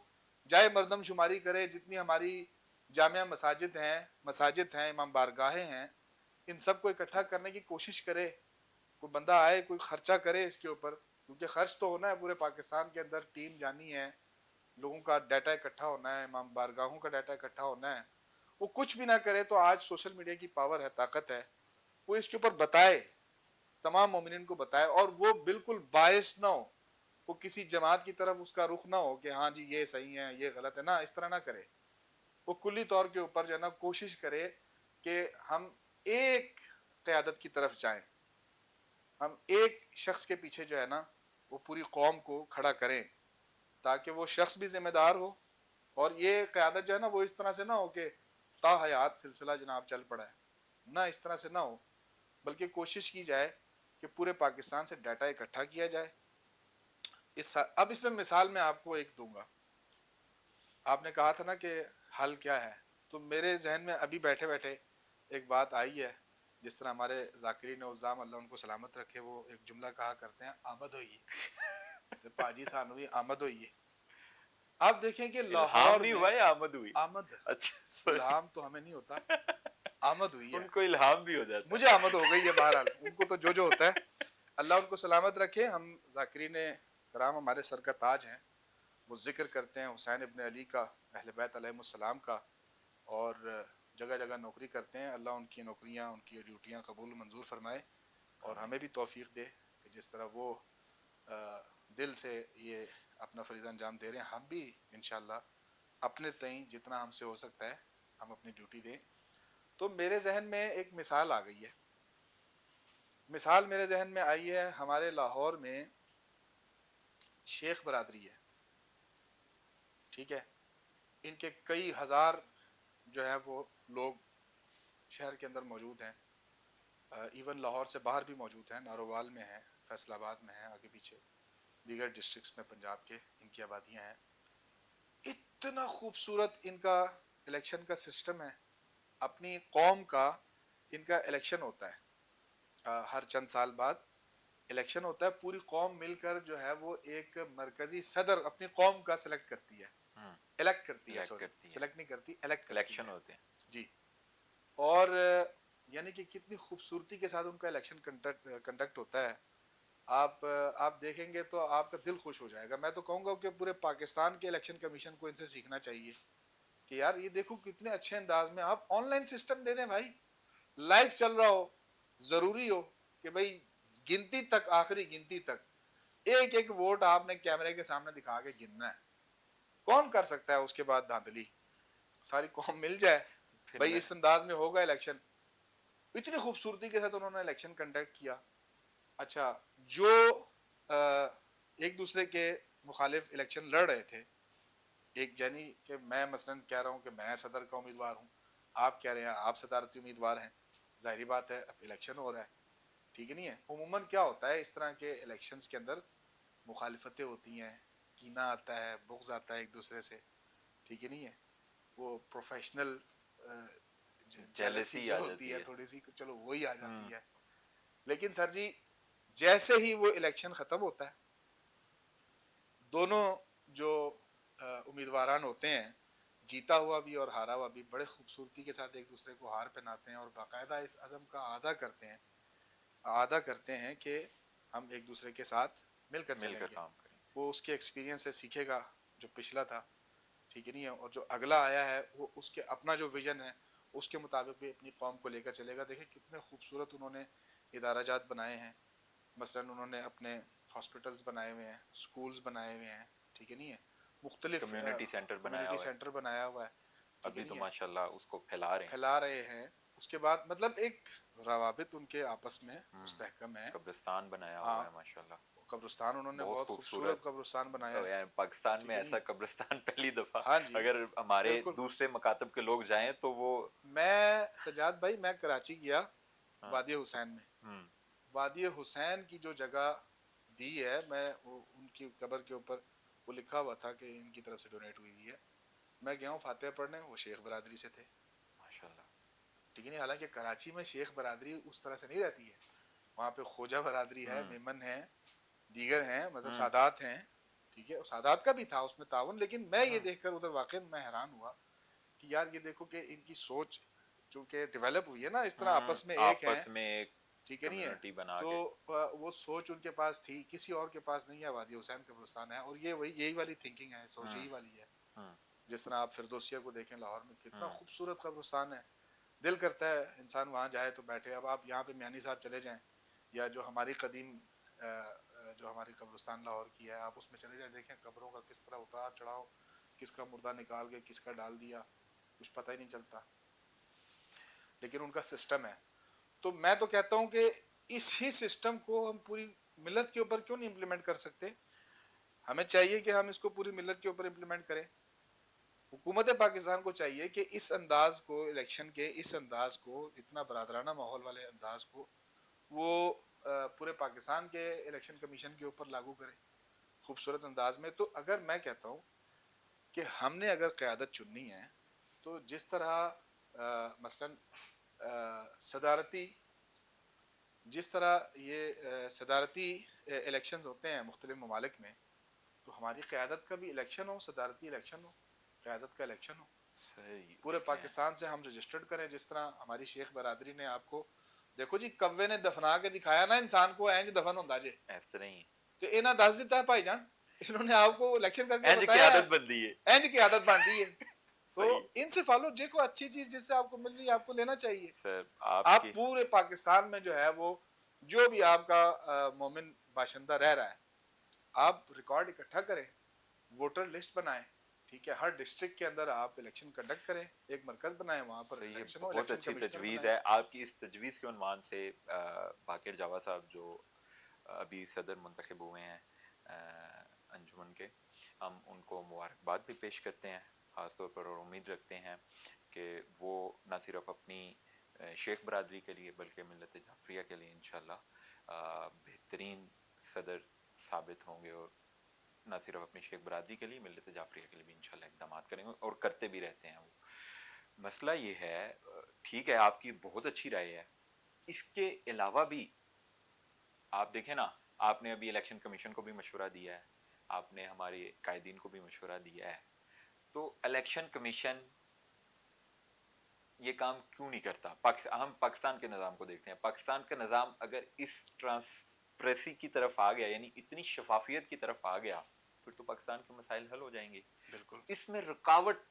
جائے مردم شماری کرے. جتنی ہماری جامعہ مساجد ہیں, امام بارگاہیں ہیں, ان سب کو اکٹھا کرنے کی کوشش کرے. کوئی بندہ آئے, کوئی خرچہ کرے اس کے اوپر, کیونکہ خرچ تو ہونا ہے پورے پاکستان کے اندر. ٹیم جانی ہے, لوگوں کا ڈیٹا اکٹھا ہونا ہے, امام بارگاہوں کا ڈیٹا اکٹھا ہونا ہے. وہ کچھ بھی نہ کرے تو آج سوشل میڈیا کی پاور ہے, طاقت ہے, وہ اس کے اوپر بتائے, تمام مومنین کو بتائے, اور وہ بالکل باعث نہ ہو, وہ کسی جماعت کی طرف اس کا رخ نہ ہو کہ ہاں جی یہ صحیح ہے یہ غلط ہے, نہ, اس طرح نہ کرے. وہ کلی طور کے اوپر جو ہے نا کوشش کرے کہ ہم ایک قیادت کی طرف جائیں, ہم ایک شخص کے پیچھے جو ہے نا وہ پوری قوم کو کھڑا کریں, تاکہ وہ شخص بھی ذمہ دار ہو. اور یہ قیادت جو ہے نا وہ اس طرح سے نہ ہو کہ تا حیات سلسلہ جناب چل پڑا ہے, نہ اس طرح سے نہ ہو, بلکہ کوشش کی جائے کہ پورے پاکستان سے ڈیٹا اکٹھا کیا جائے. اب اس میں مثال میں آپ کو ایک دوں گا. آپ نے کہا تھا نا کہ حل کیا ہے، تو میرے ذہن میں ابھی بیٹھے بیٹھے ایک بات آئی ہے. جس طرح ہمارے ذاکرین عظام اللہ ان کو سلامت رکھے وہ ایک جملہ کہا کرتے ہیں، آمد ہوئی تے پاجی سانو بھی آمد ہوئی ہے. آپ دیکھیں کہ الہام لاہور نہیں میں ہوا ہے، آمد ہوئی. آمد، اچھا سوری. الہام تو ہمیں نہیں ہوتا، آمد ہوئی ہے. ان کو الہام بھی ہو جاتا مجھے آمد ہو گئی ہے، بہرحال ان کو تو جو ہوتا ہے. اللہ ان کو سلامت رکھے. ہم ذاکرین کرام ہمارے سر کا تاج ہیں، وہ ذکر کرتے ہیں حسین ابن علی کا، اہل بیت علیہ السلام کا، اور جگہ جگہ نوکری کرتے ہیں. اللہ ان کی نوکریاں، ان کی ڈیوٹیاں قبول منظور فرمائے، اور آمین. ہمیں بھی توفیق دے کہ جس طرح وہ دل سے یہ اپنا فریضہ انجام دے رہے ہیں، ہم بھی انشاءاللہ اپنے تئیں جتنا ہم سے ہو سکتا ہے ہم اپنی ڈیوٹی دیں. تو میرے ذہن میں ایک مثال آ گئی ہے. مثال میرے ذہن میں آئی ہے، ہمارے لاہور میں شیخ برادری ہے، ٹھیک ہے. ان کے کئی ہزار جو ہے وہ لوگ شہر کے اندر موجود ہیں. ایون لاہور سے باہر بھی موجود ہیں، نارووال میں ہیں، فیصل آباد میں ہیں، آگے پیچھے دیگر ڈسٹرکٹس میں پنجاب کے ان کی آبادیاں ہیں. اتنا خوبصورت ان کا الیکشن کا سسٹم ہے. اپنی قوم کا ان کا الیکشن ہوتا ہے، ہر چند سال بعد الیکشن ہوتا ہے. پوری قوم مل کر جو ہے وہ ایک مرکزی صدر اپنی قوم کا سلیکٹ کرتی ہے، الیکٹ کرتی ہے، الیکٹ سوری کرتی ہے، سلیکٹ نہیں کرتی، الیکٹ کرتی الیکشن ہے. ہوتے ہیں. جی. اور یعنی کہ کتنی خوبصورتی کے ساتھ ان کا الیکشن کنڈکٹ ہوتا ہے. آپ دیکھیں گے تو آپ کا دل خوش ہو جائے گا. میں تو کہوں گا کہ پورے پاکستان کے الیکشن کمیشن کو ان سے سیکھنا چاہیے کہ یار یہ دیکھو کتنے اچھے انداز میں آپ آن لائن سسٹم دے دیں بھائی، لائیو چل رہا ہو، ضروری ہو کہ بھائی گنتی تک، آخری گنتی تک ایک ایک ووٹ آپ نے کیمرے کے سامنے دکھا کے گننا ہے. کون کر سکتا ہے اس کے بعد دھاندلی؟ ساری قوم مل جائے پھر بھائی اس انداز میں ہوگا الیکشن. اتنی خوبصورتی کے ساتھ انہوں نے الیکشن کنڈکٹ کیا. اچھا، جو ایک دوسرے کے مخالف الیکشن لڑ رہے تھے، ایک یعنی کہ میں مثلا کہہ رہا ہوں کہ میں صدر کا امیدوار ہوں، آپ کہہ رہے ہیں آپ صدارتی امیدوار ہیں، ظاہری بات ہے اب الیکشن ہو رہا ہے، ٹھیک ہے نہیں ہے. عموماً کیا ہوتا ہے اس طرح کے الیکشنز کے اندر، مخالفتیں ہوتی ہیں، کینہ آتا ہے، بغض آتا ہے ایک دوسرے سے، ٹھیک ہے نہیں ہے. وہ پروفیشنل جیلسی جیلسی جو آ ہوتی جاتی ہے ہے. تھوڑی سی، چلو وہی آ جاتی ہے. لیکن سر جی جیسے ہی وہ الیکشن ختم ہوتا ہے، دونوں جو امیدواران ہوتے ہیں، جیتا ہوا بھی اور ہارا ہوا بھی، بڑے خوبصورتی کے ساتھ ایک دوسرے کو ہار پہناتے ہیں اور باقاعدہ اس عزم کا اعادہ کرتے ہیں کہ ہم ایک دوسرے کے ساتھ مل کر مل چلیں کر گے. کام کریں. وہ اس کے ایکسپیرینس سے سیکھے گا جو پچھلا تھا، ٹھیک ہے نہیں ہے، اور جو اگلا آیا ہے وہ اس کے اپنا جو ویژن ہے اس کے مطابق بھی اپنی قوم کو لے کر چلے گا. دیکھیں کتنے خوبصورت انہوں نے ادارہ جات بنائے ہیں. مثلا انہوں نے اپنے ہاسپٹلز بنائے ہوئے ہیں، سکولز بنائے ہوئے ہیں، ٹھیک ہے نہیں ہے، مختلف کمیونٹی سینٹر بنایا کمیونٹی ہوا ہے. سینٹر بنایا ہوا ہے، ٹھیک ہے ابھی تو نہیں ہے، ماشاءاللہ اس کو پھیلا رہے ہیں. پھیلا رہے ہیں. اس کے بعد مطلب ایک روابط ان کے آپس میں مستحکم ہے. قبرستان بنایا ہاں، ہوا ہے ماشاءاللہ. قبرستان انہوں نے بہت بہت خوبصورت قبرستان بنایا ہے، یعنی پاکستان ٹھیک میں ہے نہیں ایسا ہے. قبرستان پہلی دفعہ. ہاں جی اگر ہمارے بالکل. دوسرے مکاتب کے لوگ جائیں تو وہ میں سجاد بھائی میں کراچی گیا، ہاں. وادی حسین میں. وادی حسین کی جو جگہ دی ہے، میں ان کی قبر کے اوپر وہ لکھا ہوا تھا کہ ان کی طرف سے ڈونیٹ ہوئی ہوئی ہے. میں گیا ہوں فاتحہ پڑھنے، وہ شیخ برادری سے تھے، ماشاءاللہ. ٹھیک ہے نہیں. حالانکہ کراچی میں شیخ برادری اس طرح سے نہیں رہتی ہے، وہاں پہ خوجہ برادری ہے، میمن ہے، دیگر ہیں، مطلب سادات ہیں، ٹھیک ہے. سادات کا بھی تھا اس میں تعاون. لیکن میں یہ دیکھ کر ادھر واقعی میں حیران ہوا کہ یار یہ دیکھو کہ ان کی سوچ چونکہ ڈیولپ ہوئی ہے نا اس طرح، آپس میں ایک ہیں، آپس میں ایک ٹھیک ہے نہیں ہے. کمیونٹی بنا تو کے. وہ سوچ ان کے پاس تھی، کسی اور کے پاس نہیں ہے. وادی حسین قبرستان ہے، اور یہ وہی یہی والی تھنکنگ ہے، سوچ یہی والی ہے. جس طرح آپ فردوسیہ کو دیکھیں لاہور میں، کتنا خوبصورت قبرستان ہے، دل کرتا ہے انسان وہاں جائے تو بیٹھے. اب آپ یہاں پہ میانی صاحب چلے جائیں، یا جو ہماری قدیم جو ہماری قبرستان لاہور کی ہے، آپ اس میں چلے جائیں، دیکھیں قبروں کا کس طرح اتار چڑھاؤ، کس کا مردہ نکال کے کس کا ڈال دیا، کچھ پتہ ہی نہیں چلتا. لیکن ان کا سسٹم ہے. تو میں تو کہتا ہوں کہ اس ہی سسٹم کو ہم پوری ملت کے اوپر کیوں نہیں امپلیمنٹ کر سکتے؟ ہمیں چاہیے کہ ہم اس کو پوری ملت کے اوپر امپلیمنٹ کریں. حکومت پاکستان کو چاہیے کہ اس انداز کو، الیکشن کے اس انداز کو، اتنا برادرانہ ماحول والے انداز کو وہ پورے پاکستان کے الیکشن کمیشن کے اوپر لاگو کرے خوبصورت انداز میں. تو اگر میں کہتا ہوں کہ ہم نے اگر قیادت چننی ہے تو جس طرح مثلاً صدارتی جس طرح یہ صدارتی الیکشنز ہوتے ہیں مختلف ممالک میں، تو ہماری قیادت کا بھی الیکشن ہو، صدارتی الیکشن ہو، قیادت کا الیکشن ہو، صحیح پورے دیکھیں پاکستان سے ہم رجسٹرڈ کریں. جس طرح ہماری شیخ برادری نے آپ کو دیکھو جی کوے نے دفنا کے دکھایا نا انسان کو اینج دفن ہوتا جے، اس طرح ہی تو انہاں دس دیتا ہے بھائی جان، انہوں نے آپ کو الیکشن کر کے اینج کی بتایا ہے عادت بن دی ہے. اینج کی عادت بن دی ہے. تو صحیح ان سے فالو، جے کو اچھی چیز جس سے آپ کو مل رہی ہے آپ کو لینا چاہیے. سر آپ آپ کی پورے پاکستان میں جو ہے وہ جو بھی آپ کا مومن باشندہ رہ رہا ہے، آپ ریکارڈ اکٹھا کریں، ووٹر لسٹ بنائیں، ٹھیک ہے، ہر ڈسٹرکٹ کے اندر آپ الیکشن کنڈکٹ کریں، ایک مرکز بنائیں، وہاں پر صحیح ہے. الیکشن ہو، بہت الیکشن اچھی کمشنر تجویز بنائیں. ہے آپ کی. اس تجویز کے عنوان سے باقر جاوا صاحب جو ابھی صدر منتخب ہوئے ہیں انجمن کے، ہم ان کو مبارکباد بھی پیش کرتے ہیں خاص طور پر، اور امید رکھتے ہیں کہ وہ نہ صرف اپنی شیخ برادری کے لیے بلکہ ملت جعفریہ کے لیے انشاءاللہ بہترین صدر ثابت ہوں گے، اور نہ صرف اپنی شیخ برادری کے لیے ملت جعفریہ کے لیے بھی انشاءاللہ اقدامات کریں گے، اور کرتے بھی رہتے ہیں. وہ مسئلہ یہ ہے، ٹھیک ہے آپ کی بہت اچھی رائے ہے، اس کے علاوہ بھی آپ دیکھیں نا، آپ نے ابھی الیکشن کمیشن کو بھی مشورہ دیا ہے، آپ نے ہمارے قائدین کو بھی مشورہ دیا ہے، تو الیکشن کمیشن یہ کام کیوں نہیں کرتا؟ ہم پاکستان کے نظام کو دیکھتے ہیں، پاکستان کا نظام اگر اس ٹرانسپریسی کی طرف آ گیا، یعنی اتنی شفافیت کی طرف آ گیا، پھر تو پاکستان کے مسائل حل ہو جائیں گے. بالکل. اس میں رکاوٹ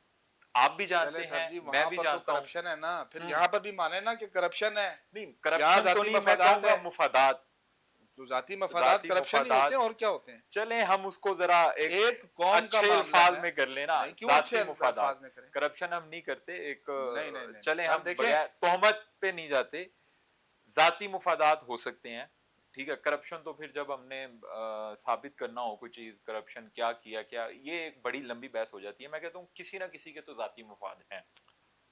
آپ بھی چلے جانتے سر ہیں، جی، میں وہاں بھی پر تو جانتا ہوں. کرپشن ہے نا، پھر یہاں پر بھی مانے نا کہ کرپشن ہے. نہیں یہاں کرپشن تو ذاتی نہیں، میں مفادات کہوں گا ہے، مفادات. تو ذاتی مفادات ذاتی کرپشن ہی ہوتے مفادات، ہیں، اور کیا ہوتے ہیں؟ چلیں ہم اس کو ذرا ایک قوم کا اچھے معاملہ الفاظ ہے. میں کر لینا، نہیں، کیوں اچھے ذاتی مفادات. الفاظ میں کریں؟ کرپشن ہم نہیں کرتے، ایک نہیں نہیں نہیں چلیں سر ہم دیکھیں، بغیر تہمت پہ نہیں جاتے، ذاتی مفادات ہو سکتے ہیں. ٹھیک ہے، کرپشن تو پھر جب ہم نے ثابت کرنا ہو کوئی چیز، کرپشن کیا یہ ایک بڑی لمبی بحث ہو جاتی ہے. میں کہتا ہوں کسی نہ کسی کے تو ذاتی مفاد ہیں.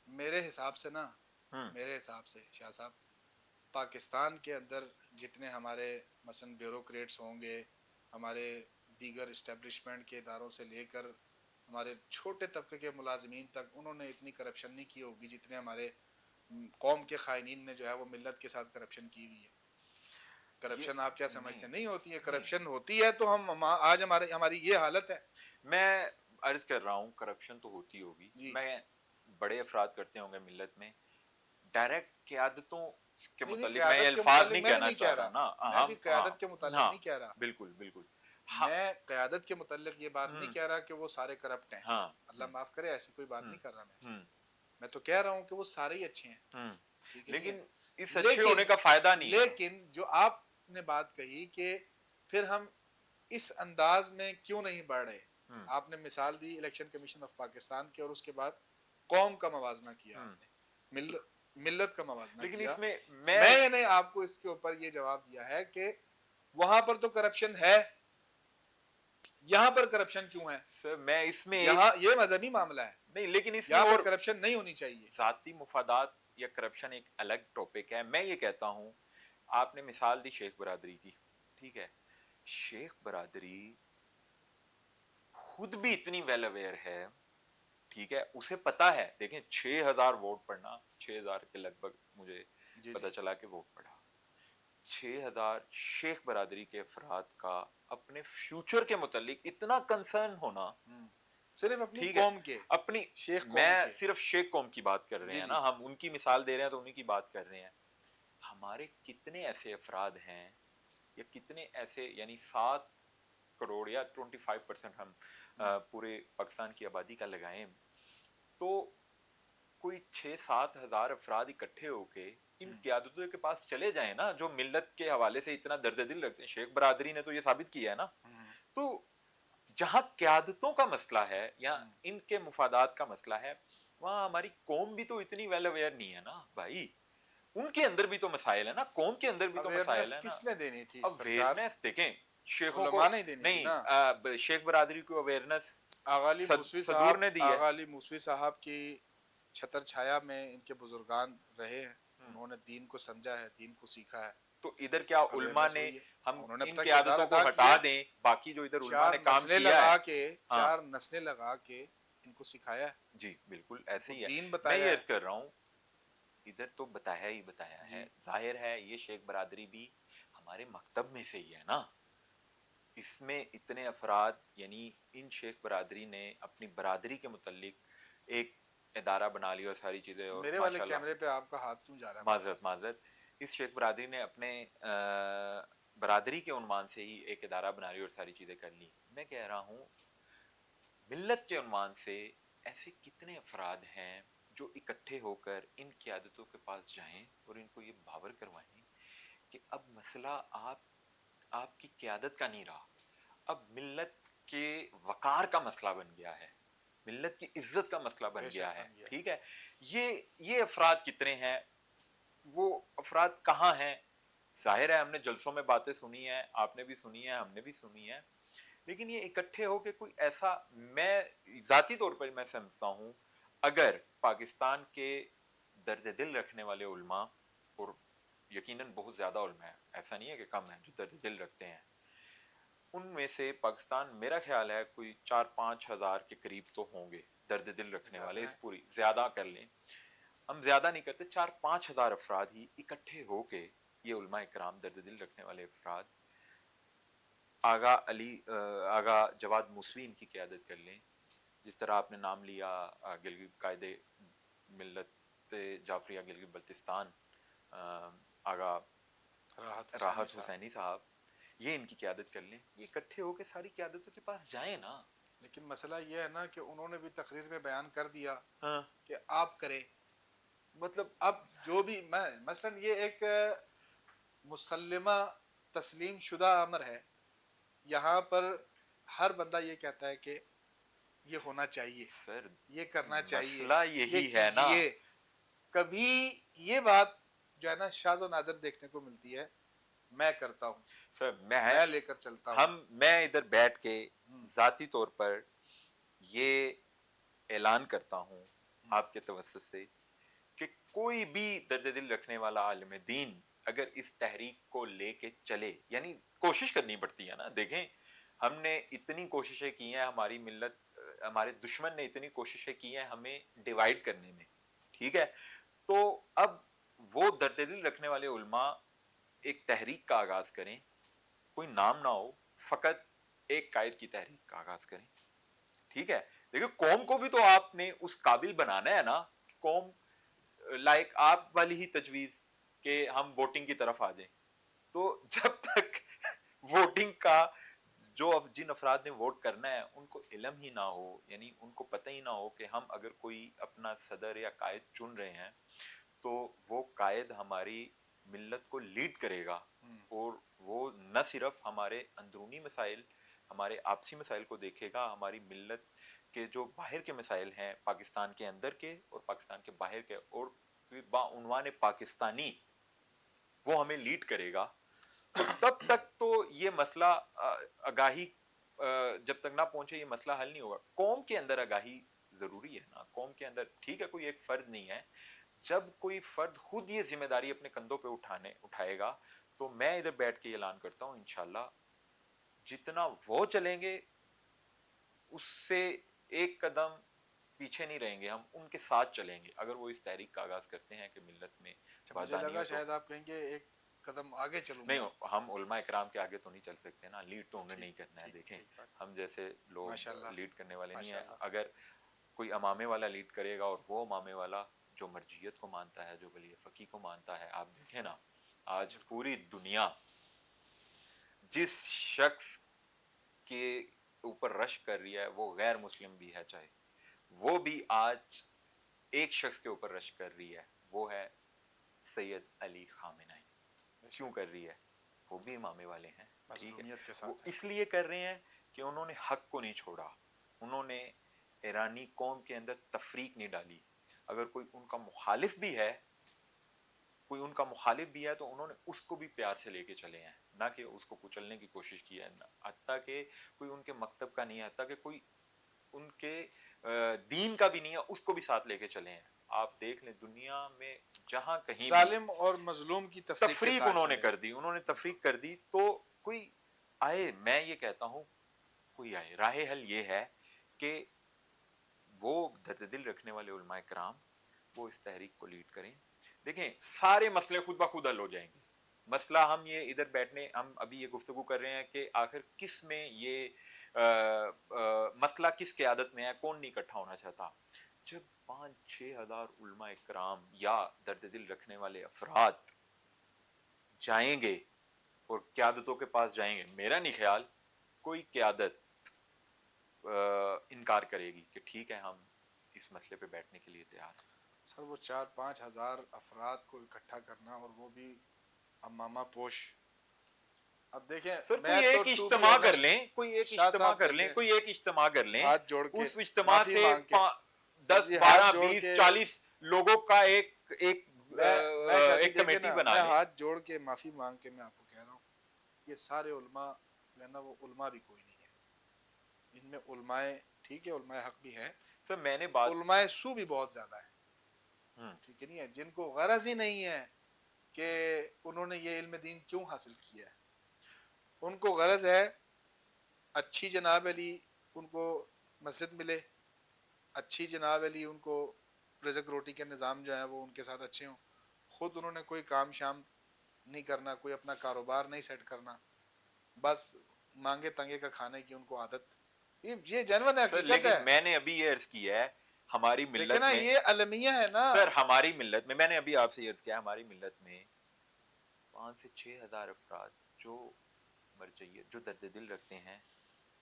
میرے حساب سے نا، میرے حساب سے شاہ صاحب، پاکستان کے اندر جتنے ہمارے مثلا بیوروکریٹس ہوں گے، ہمارے دیگر اسٹیبلشمنٹ کے اداروں سے لے کر ہمارے چھوٹے طبقے کے ملازمین تک، انہوں نے اتنی کرپشن نہیں کی ہوگی جتنے ہمارے قوم کے خائنین نے جو ہے وہ ملت کے ساتھ کرپشن کی ہوئی ہے. کرپشن آپ کیا سمجھتے ہیں نہیں ہوتی ہے؟ کرپشن ہوتی ہے تو ہم آج ہماری یہ حالت ہے. میں عرض کر رہا ہوں کرپشن تو ہوتی ہوگی، جی. میں بڑے افراد کرتے ہوں گے ملت میں، ڈائریکٹ قیادتوں کے نہیں متعلق میں یہ قیادت کے الفاظ متعلق نہیں میں بھی کہنا نہیں کہہ چاہ رہا نا. رہا، میں بھی قیادت کے متعلق نہیں کہہ رہا. بالکل بالکل. میں قیادت کے متعلق یہ بات نہیں کہہ رہا کہ وہ سارے کرپٹ ہیں، اللہ معاف کرے، ایسی کوئی بات نہیں کر رہا. میں تو کہہ رہا ہوں کہ وہ سارے ہی اچھے ہیں، ٹھیک ہے، لیکن اس اچھے ہونے کا فائدہ نہیں ہے. لیکن جو آپ نے بات کہی کہ پھر ہم اس انداز میں کیوں نہیں بڑھ رہے، آپ نے مثال دی الیکشن کمیشن آف پاکستان کی، اور اس کے بعد قوم کا موازنہ کیا، آپ نے ملت کا موازنہ لیکن کیا. اس میں میں نے آپ کو اس کے اوپر یہ جواب دیا ہے کہ وہاں پر تو کرپشن ہے، یہاں پر کرپشن کیوں ہے؟ سر میں اس میں یہاں یہ مذہبی معاملہ ہے نہیں، لیکن اس میں یہاں اور پر کرپشن نہیں ہونی چاہیے. ذاتی مفادات یا کرپشن ایک الگ ٹاپک ہے. میں یہ کہتا ہوں، آپ نے مثال دی شیخ برادری کی، ٹھیک ہے، شیخ برادری خود بھی اتنی ویل اویئر ہے، ٹھیک ہے، اسے پتا ہے. دیکھیں 6,000 ووٹ پڑنا، 6,000 کے لگ بھگ مجھے پتا چلا کہ ووٹ پڑا. 6,000 شیخ برادری کے افراد کا اپنے فیوچر کے متعلق اتنا کنسرن ہونا، صرف اپنی ٹھیک ہے، قوم کے، اپنی شیخ قوم میں کے، صرف شیخ قوم کی بات کر رہے ہیں نا، ہم ان کی مثال دے رہے ہیں تو انہی کی بات کر رہے ہیں. ہمارے کتنے ایسے افراد ہیں، یا کتنے ایسے، یعنی 7 کروڑ یا 25% ہم پورے پاکستان کی آبادی کا لگائیں، تو کوئی 6-7 ہزار افراد اکٹھے ہو کے ان قیادتوں کے پاس چلے جائیں نا، جو ملت کے حوالے سے اتنا درد دل رکھتے ہیں. شیخ برادری نے تو یہ ثابت کیا ہے نا. تو جہاں قیادتوں کا مسئلہ ہے یا ان کے مفادات کا مسئلہ ہے، وہاں ہماری قوم بھی تو اتنی ویل اویئر نہیں ہے نا بھائی. ان کے اندر بھی تو مسائل ہیں نا، قوم کے اندر بھی تو مسائل ہیں نا. کس نے دینی تھی؟ اویئرنیس دیکھیں، شیخوں کو علماء نہیں دینی تھی نا. نہیں، شیخ برادری کو اویئرنیس آغالی موسوی صدور نے دی ہے. آغالی موسوی صاحب کی چھتر چھایا میں ان کے بزرگان رہے ہیں، انہوں نے دین کو سمجھا ہے، دین کو سیکھا ہے. تو ادھر کیا علماء نے، ہم ان کردار قیادتوں کو ادا ہٹا دیں، باقی جو ادھر علماء نے کام کیا ہے، 4 نسلیں لگا کے ان کو سکھایا ہے، جی بالکل ایسے ان ہی کو ہے. دین میں بتایا یہ ہے. عرض کر رہا ہوں ادھر تو بتایا ہی بتایا ہے. جی ظاہر ہے یہ شیخ برادری بھی ہمارے مکتب میں سے ہی ہے نا. اس میں اتنے افراد یعنی ان شیخ برادری نے اپنی برادری کے متعلق ایک ادارہ بنا لیا اور ساری چیزیں. اور میرے والے ماشاءاللہ کیمرے پہ آپ کا ہاتھ کیوں جا رہا ہے بار معذرت معذرت اس شیخ برادری نے اپنے برادری کے عنوان سے ہی ایک ادارہ بنا لی اور ساری چیزیں کر لی. میں کہہ رہا ہوں ملت کے عنوان سے ایسے کتنے افراد ہیں جو اکٹھے ہو کر ان قیادتوں کے پاس جائیں اور ان کو یہ باور کروائیں کہ اب مسئلہ آپ کی قیادت کا نہیں رہا, اب ملت کے وقار کا مسئلہ بن گیا ہے, ملت کی عزت کا مسئلہ بے بن گیا شک ہے. بن گیا. ٹھیک ہے, یہ افراد کتنے ہیں, وہ افراد کہاں ہیں؟ ظاہر ہے ہم نے جلسوں میں باتیں سنی ہیں, آپ نے بھی سنی ہے, ہم نے بھی سنی ہے, لیکن یہ اکٹھے ہو کے کوئی ایسا, میں ذاتی طور پر میں سمجھتا ہوں اگر پاکستان کے درد دل رکھنے والے علماء, اور یقیناً بہت زیادہ علماء ہیں, ایسا نہیں ہے کہ کم ہیں جو درد دل رکھتے ہیں, ان میں سے پاکستان میرا خیال ہے کوئی 4-5 ہزار کے قریب تو ہوں گے درد دل رکھنے زیادہ والے, ہے. اس پوری زیادہ کر لیں, ہم زیادہ نہیں کرتے, 4-5 ہزار افراد ہی اکٹھے ہو کے, یہ علماء اکرام درد دل رکھنے والے افراد, آغا جواد موسوی ان کی قیادت کر لیں, جس طرح آپ نے نام لیا گلگت قائد ملت جعفریہ گلگت بلتستان آغا راحت حسینی صاحب, یہ ان کی قیادت کر لیں, یہ اکٹھے ہو کے ساری قیادتوں کے پاس جائیں نا. لیکن مسئلہ یہ ہے نا کہ انہوں نے بھی تقریر میں بیان کر دیا ہاں کہ آپ کریں, مطلب اب جو بھی میں مثلاً یہ ایک مسلمہ تسلیم شدہ امر ہے, یہاں پر ہر بندہ یہ کہتا ہے کہ یہ ہونا چاہیے, سر یہ کرنا چاہیے, مسئلہ یہ یہی ہے نا. کیجئے. کبھی یہ بات جو ہے نا شاذ و نادر دیکھنے کو ملتی ہے, میں کرتا ہوں, سر میں لے کر چلتا ہوں. میں ادھر بیٹھ کے ذاتی طور پر یہ اعلان کرتا ہوں آپ کے توسط سے کہ کوئی بھی درد دل رکھنے والا عالم دین اگر اس تحریک کو لے کے چلے, یعنی کوشش کرنی پڑتی ہے نا. دیکھیں ہم نے اتنی کوششیں کی ہیں, ہماری ملت, ہمارے دشمن نے اتنی کوششیں کی ہیں ہمیں ڈیوائیڈ کرنے میں, ٹھیک ہے, تو اب وہ درد دل رکھنے والے علماء ایک تحریک کا آغاز کریں, کوئی نام نہ ہو, فقط ایک قائد کی تحریک کا آغاز کریں. ٹھیک ہے, دیکھیں قوم کو بھی تو آپ نے اس قابل بنانا ہے نا, قوم لائک آپ والی ہی تجویز کہ ہم ووٹنگ کی طرف آ جائیں. تو جب تک ووٹنگ کا جو جن افراد نے ووٹ کرنا ہے ان کو علم ہی نہ ہو, یعنی ان کو پتہ ہی نہ ہو کہ ہم اگر کوئی اپنا صدر یا قائد چن رہے ہیں تو وہ قائد ہماری ملت کو لیڈ کرے گا, اور وہ نہ صرف ہمارے اندرونی مسائل, ہمارے آپسی مسائل کو دیکھے گا, ہماری ملت کے جو باہر کے مسائل ہیں, پاکستان کے اندر کے اور پاکستان کے باہر کے, اور بعنوان پاکستانی وہ ہمیں لیڈ کرے گا. تو تب تک تو یہ مسئلہ آگاہی جب تک نہ پہنچے یہ مسئلہ حل نہیں ہوگا. قوم کے اندر آگاہی ضروری ہے نا, قوم کے اندر, ٹھیک ہے کوئی ایک فرد نہیں ہے, جب کوئی فرد خود یہ ذمہ داری اپنے کندھوں پہ اٹھائے گا, تو میں ادھر بیٹھ کے اعلان کرتا ہوں انشاءاللہ جتنا وہ چلیں گے اس سے ایک قدم پیچھے نہیں رہیں گے, ہم ان کے ساتھ چلیں گے اگر وہ اس تحریک کا آغاز کرتے ہیں کہ ملت میں مجھے بادانی لگا ہو. تو شاید آپ کہیں گے ایک قدم آگے چلوں نہیں, گا. ہم علماء اکرام کے آگے تو نہیں چل سکتے نا, لیڈ تو انہیں نہیں ٹھیک کرنا ہے. ٹھیک دیکھیں ٹھیک بات, ہم جیسے لوگ ماشاء اللہ لیڈ کرنے والے نہیں ماشاء ہیں. اللہ. اگر کوئی امامے والا لیڈ کرے گا اور وہ امامے والا جو مرجیت کو مانتا ہے, جو ولی فقی کو مانتا ہے, آپ دیکھیں نا آج پوری دنیا جس شخص کے اوپر رش کر رہی ہے وہ غیر مسلم بھی ہے, چاہے وہ بھی آج ایک شخص کے اوپر رش کر رہی ہے, وہ ہے سید علی خامنہئی. کیوں کر رہی ہے؟ وہ بھی امامے والے ہیں, ٹھیک ہے, مظلومیت کے وہ ساتھ ہے. اس لیے کر رہے ہیں کہ انہوں نے حق کو نہیں چھوڑا, انہوں نے ایرانی قوم کے اندر تفریق نہیں ڈالی. اگر کوئی ان کا مخالف بھی ہے, تو انہوں نے اس کو بھی پیار سے لے کے چلے ہیں, نہ کہ اس کو کچلنے کی کوشش کی ہے, حتیٰ کہ کوئی ان کے مکتب کا نہیں ہے, حتیٰ کہ کوئی ان کے دین کا بھی نہیں ہے, اس کو بھی ساتھ لے کے چلے ہیں. آپ دیکھ لیں دنیا میں جہاں کہیں بھی ظالم اور مظلوم کی تفریق کے ساتھ انہوں نے چلے. کر دی, انہوں نے تفریق کر دی. تو کوئی آئے, میں یہ کہتا ہوں کوئی آئے, راہ حل یہ ہے کہ وہ درد دل رکھنے والے علماء کرام وہ اس تحریک کو لیڈ کریں. دیکھیں سارے مسئلے خود بخود حل ہو جائیں گے. مسئلہ ہم یہ ادھر بیٹھنے ہم ابھی یہ گفتگو کر رہے ہیں کہ آخر کس میں یہ مسئلہ کس قیادت میں ہے, کون نہیں اکٹھا ہونا چاہتا. جب 5-6 ہزار علماء کرام یا درد دل رکھنے والے افراد جائیں گے اور قیادتوں کے پاس جائیں گے, میرا نہیں خیال کوئی قیادت انکار کرے گی کہ ٹھیک ہے ہم اس مسئلے پہ بیٹھنے کے لیے تیار ہیں. سر وہ 4-5 ہزار افراد کو اکٹھا کرنا اور وہ بھی امامہ پوش, اب دیکھیں سر میں کوئی تو ایک ٹو بی اجتماع کر آنیسٹ لیں, کوئی ایک شاہ اجتماع صاحب کر لیں, دیکھیں کوئی ایک اجتماع کر لیں, ہاتھ جوڑ کے اس اجتماع معافی سے مانگ کے, سر 10 جی 12 ہاتھ جوڑ 20 کے 40 لوگوں کا ایک میں شادی ایک دیکھیں کمیٹی نا, بنا میں لیں. ہاتھ جوڑ کے معافی مانگ کے میں آپ کو کہہ رہا ہوں یہ سارے علماء جو ہے نا وہ علماء بھی کوئی نہیں ہے, ان میں علماء ٹھیک ہے علماء حق بھی ہیں, سر میں نے بات علماء سو بھی بہت زیادہ ہے, ٹھیک ہے نہیں ہے, جن کو غرض ہی نہیں ہے کہ انہوں نے یہ علم دین کیوں حاصل کیا ہے. ان کو غرض ہے اچھی جناب علی ان کو مسجد ملے, اچھی جناب علی ان کو رزق روٹی کے نظام جو ہے وہ ان کے ساتھ اچھے ہوں, خود انہوں نے کوئی کام شام نہیں کرنا, کوئی اپنا کاروبار نہیں سیٹ کرنا, بس مانگے تنگے کا کھانے کی ان کو عادت. یہ جنون سر حقیقت لیکن ہے. میں نے ابھی یہ عرض کیا ہے ہماری دیکھیں ملت نا میں, یہ المیہ ہے نا سر ہماری ملت میں نے ابھی آپ سے یہ عرض کیا ہماری ملت میں 5 سے 6 ہزار افراد جو مرجعیت جو درد دل رکھتے ہیں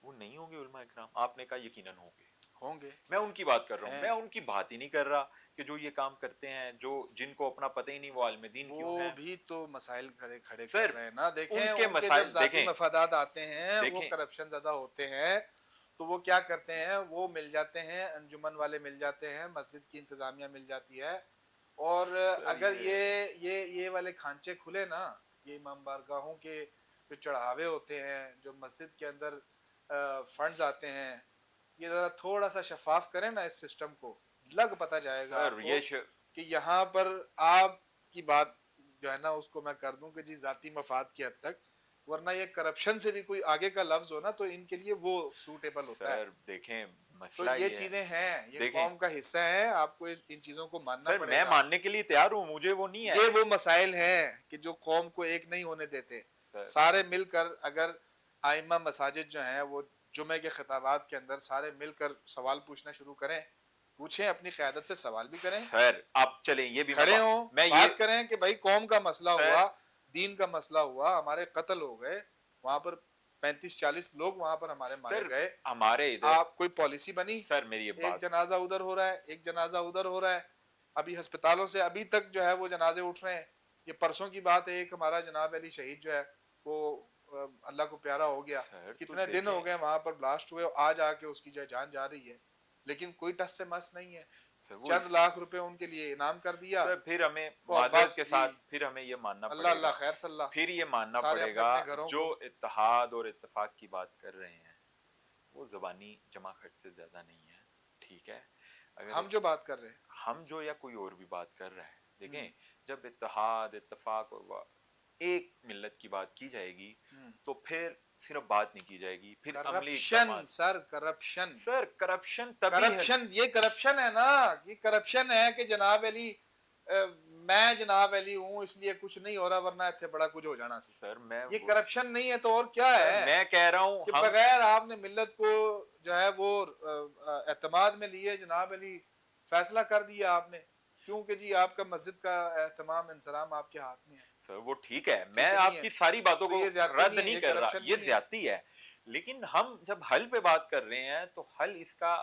وہ نہیں ہوں گے علماء اکرام. آپ نے کہا یقیناً ہوں گے, ہوں گے, میں ان کی بات کر رہا ہوں, ہیں, میں ان کی بات ہی نہیں کر رہا کہ جو یہ کام کرتے ہیں جو جن کو اپنا پتہ ہی نہیں وہ عالم دین کیوں وہ ہیں. بھی تو مسائل کھڑے سر کر رہے ہیں نا. دیکھیں کے ان کے جب مسائل ذاتی دیکھیں مفادات آتے ہیں وہ دیکھیں کرپشن زدہ ہوتے ہیں تو وہ کیا کرتے ہیں, وہ مل جاتے ہیں, انجمن والے مل جاتے ہیں, مسجد کی انتظامیہ مل جاتی ہے, اور سر اگر یہ والے کھانچے کھلے نا, یہ امام بارگاہوں کے جو چڑھاوے ہوتے ہیں, جو مسجد کے اندر فنڈز آتے ہیں, یہ ذرا تھوڑا سا شفاف کریں نا اس سسٹم کو, لگ پتہ جائے گا سر آپ کو یہ کہ یہاں پر آپ کی بات جو ہے نا اس کو میں کر دوں کہ جی ذاتی مفاد کی حد تک, ورنہ یہ کرپشن سے بھی کوئی آگے کا لفظ ہو نا تو ان کے لیے وہ سوٹیبل ہوتا ہے. سر دیکھیں تو مسئلہ یہ یہ ہے, چیزیں ہیں, یہ دیکھیں قوم کا حصہ ہے, آپ کو ان چیزوں کو ماننا سر پڑے میں گا. ماننے کے لیے تیار ہوں, مجھے وہ نہیں ہے. یہ وہ مسائل ہیں کہ جو قوم کو ایک نہیں ہونے دیتے. سر سارے مل کر اگر آئمہ مساجد جو ہیں وہ جمعے کے خطابات کے اندر سارے مل کر سوال پوچھنا شروع کریں, پوچھیں, اپنی قیادت سے سوال بھی کریں, سر اب چلیں یہ بھی کھڑے ہوں, میں یہ بات کریں کہ بھائی قوم کا مسئلہ سر ہوا, دین کا مسئلہ ہوا, ہمارے قتل ہو گئے وہاں پر, 35-40 لوگ وہاں پر ہمارے مارے سر گئے, ہمارے ادھر آپ کوئی پالیسی بنی, سر میری یہ ایک بات جنازہ ادھر ہو رہا ہے, ایک جنازہ ادھر ہو رہا ہے, ابھی ہسپتالوں سے ابھی تک جو ہے وہ جنازے اٹھ رہے ہیں. یہ پرسوں کی بات ہے, ایک ہمارا جناب علی شہید جو ہے وہ اللہ کو پیارا ہو گیا, سر تو کتنے دن دیکھیں ہو گئے وہاں پر بلاسٹ ہوئے, آج آ کے اس کی جو جان جا رہی ہے, لیکن کوئی ٹس سے مس نہیں ہے. سر وہ چند لاکھ روپے ان کے لیے انعام کر دیا, سر پھر ہمیں وہ معذرت بس کے جی ساتھ پھر ہمیں یہ ماننا اللہ پڑے اللہ گا, خیر صلی اللہ, پھر یہ ماننا سارے پڑے اپنے گا اپنے گھروں جو کو. اتحاد اور اتفاق کی بات کر رہے ہیں وہ زبانی جمع خرچ سے زیادہ نہیں ہے. ٹھیک ہے, اگر ہم جو بات کر رہے ہیں, ہم جو یا کوئی اور بھی بات کر رہا ہے, دیکھیں ہم جب اتحاد اتفاق اور ایک ملت کی بات کی جائے گی تو پھر صرف بات نہیں کی جائے گی, پھر عملی کرپشن, اقدامات. سر کرپشن, سر کرپشن تبھی ہے. کرپشن, یہ کرپشن ہے نا, یہ کرپشن ہے کہ جناب علی میں جناب علی ہوں اس لیے کچھ نہیں ہو رہا ورنہ اتنے بڑا کچھ ہو جانا سی. سر میں یہ کرپشن نہیں ہے تو اور کیا سر ہے میں کہہ رہا ہوں کہ ہم بغیر آپ نے ملت کو جو ہے وہ اعتماد میں لیے جناب علی فیصلہ کر دیا آپ نے, کیونکہ جی آپ کا مسجد کا اہتمام انسلام آپ کے ہاتھ میں ہے. سر وہ ٹھیک ہے, میں ٹھیک ہے نہیں آپ ہے, کی ساری باتوں تو کو یہ زیادتی رد نہیں ہے, نہیں یہ کر رہا, کرپشن یہ نہیں ہے. زیادتی ہے, لیکن ہم جب حل پہ بات کر رہے ہیں تو حل اس کا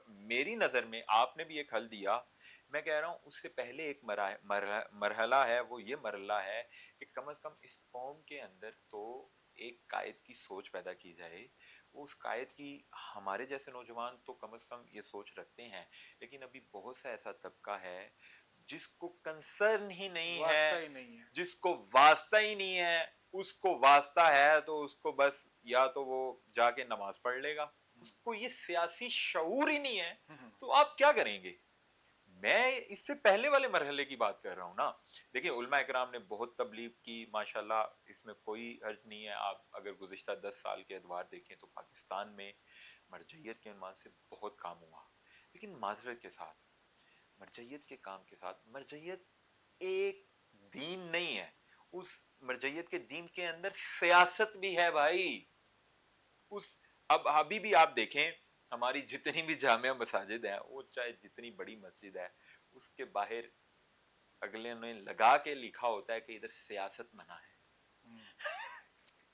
میری نظر میں آپ نے بھی ایک حل دیا, میں کہہ رہا ہوں اس سے پہلے ایک مرحلہ ہے, وہ یہ مرحلہ ہے کہ کم از کم اس قوم کے اندر تو ایک قائد کی سوچ پیدا کی جائے. وہ اس قائد کی, ہمارے جیسے نوجوان تو کم از کم یہ سوچ رکھتے ہیں, لیکن ابھی بہت سا ایسا طبقہ ہے جس کو کنسرن ہی نہیں واسطہ ہے, ہی نہیں ہے. جس کو واسطہ ہی نہیں ہے, اس کو واسطہ ہے تو اس کو بس یا تو وہ جا کے نماز پڑھ لے گا, اس کو یہ سیاسی شعور ہی نہیں ہے, تو آپ کیا کریں گے. میں اس سے پہلے والے مرحلے کی بات کر رہا ہوں نا. دیکھیں علماء اکرام نے بہت تبلیغ کی ماشاءاللہ, اس میں کوئی حرج نہیں ہے. آپ اگر گزشتہ 10 سال کے ادوار دیکھیں تو پاکستان میں مرجعیت کے عنوان سے بہت کام ہوا, لیکن معذرت کے ساتھ مرجعیت کے کام کے ساتھ، مرجعیت ایک دین نہیں ہے، اس مرجعیت کے دین کے اندر سیاست بھی ہے بھائی. اس اب ابھی بھی آپ دیکھیں ہماری جتنی بھی جامع مساجد ہیں، وہ چاہے جتنی بڑی مسجد ہے، اس کے باہر اگلے نے لگا کے لکھا ہوتا ہے کہ ادھر سیاست منع ہے.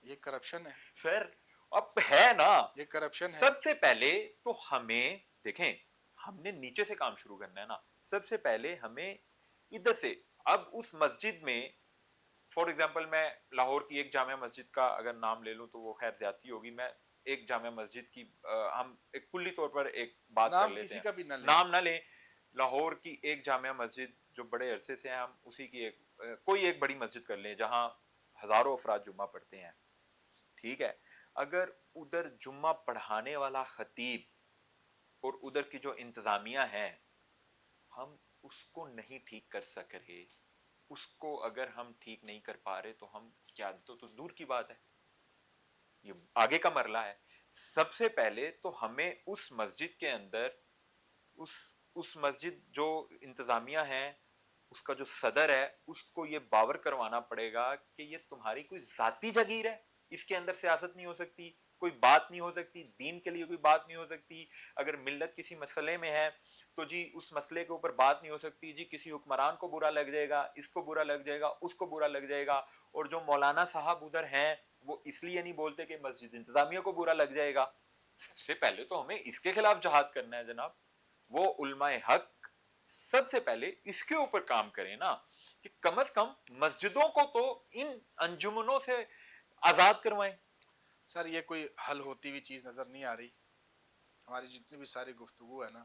یہ کرپشن ہے سر اب ہے نا. یہ کرپشن ہے. سب سے پہلے تو ہمیں دیکھیں، ہم نے نیچے سے کام شروع کرنا ہے نا. سب سے پہلے ہمیں ادھر سے، اب اس مسجد میں فور ایگزامپل میں لاہور کی ایک جامع مسجد کا اگر نام لے لوں تو وہ خیر زیادتی ہوگی. میں ایک جامع مسجد کی ہم ایک کلی طور پر ایک بات کر نام لیتے کسی ہیں، کا بھی نہ لیں. نام نہ لیں. لاہور کی ایک جامع مسجد جو بڑے عرصے سے ہیں، ہم اسی کی ایک کوئی ایک بڑی مسجد کر لیں جہاں ہزاروں افراد جمعہ پڑھتے ہیں. ٹھیک ہے، اگر ادھر جمعہ پڑھانے والا خطیب اور ادھر کی جو انتظامیہ ہے، ہم اس کو نہیں ٹھیک کر سک رہے، اس کو اگر ہم ٹھیک نہیں کر پا رہے تو ہم کیا تو دور کی بات ہے، یہ آگے کا مرحلہ ہے. سب سے پہلے تو ہمیں اس مسجد کے اندر اس مسجد جو انتظامیہ ہے، اس کا جو صدر ہے، اس کو یہ باور کروانا پڑے گا کہ یہ تمہاری کوئی ذاتی جگیر ہے، اس کے اندر سیاست نہیں ہو سکتی، کوئی بات نہیں ہو سکتی، دین کے لیے کوئی بات نہیں ہو سکتی. اگر ملت کسی مسئلے میں ہے تو جی اس مسئلے کے اوپر بات نہیں ہو سکتی، جی کسی حکمران کو برا لگ جائے گا، اس کو برا لگ جائے گا، اس کو برا لگ جائے گا. اور جو مولانا صاحب ادھر ہیں وہ اس لیے نہیں بولتے کہ مسجد انتظامیہ کو برا لگ جائے گا. سب سے پہلے تو ہمیں اس کے خلاف جہاد کرنا ہے جناب. وہ علماء حق سب سے پہلے اس کے اوپر کام کریں نا، کہ کم از کم مسجدوں کو تو ان انجمنوں سے آزاد کروائیں. سر یہ کوئی حل ہوتی ہوئی چیز نظر نہیں آ رہی. ہماری جتنی بھی ساری گفتگو ہے نا،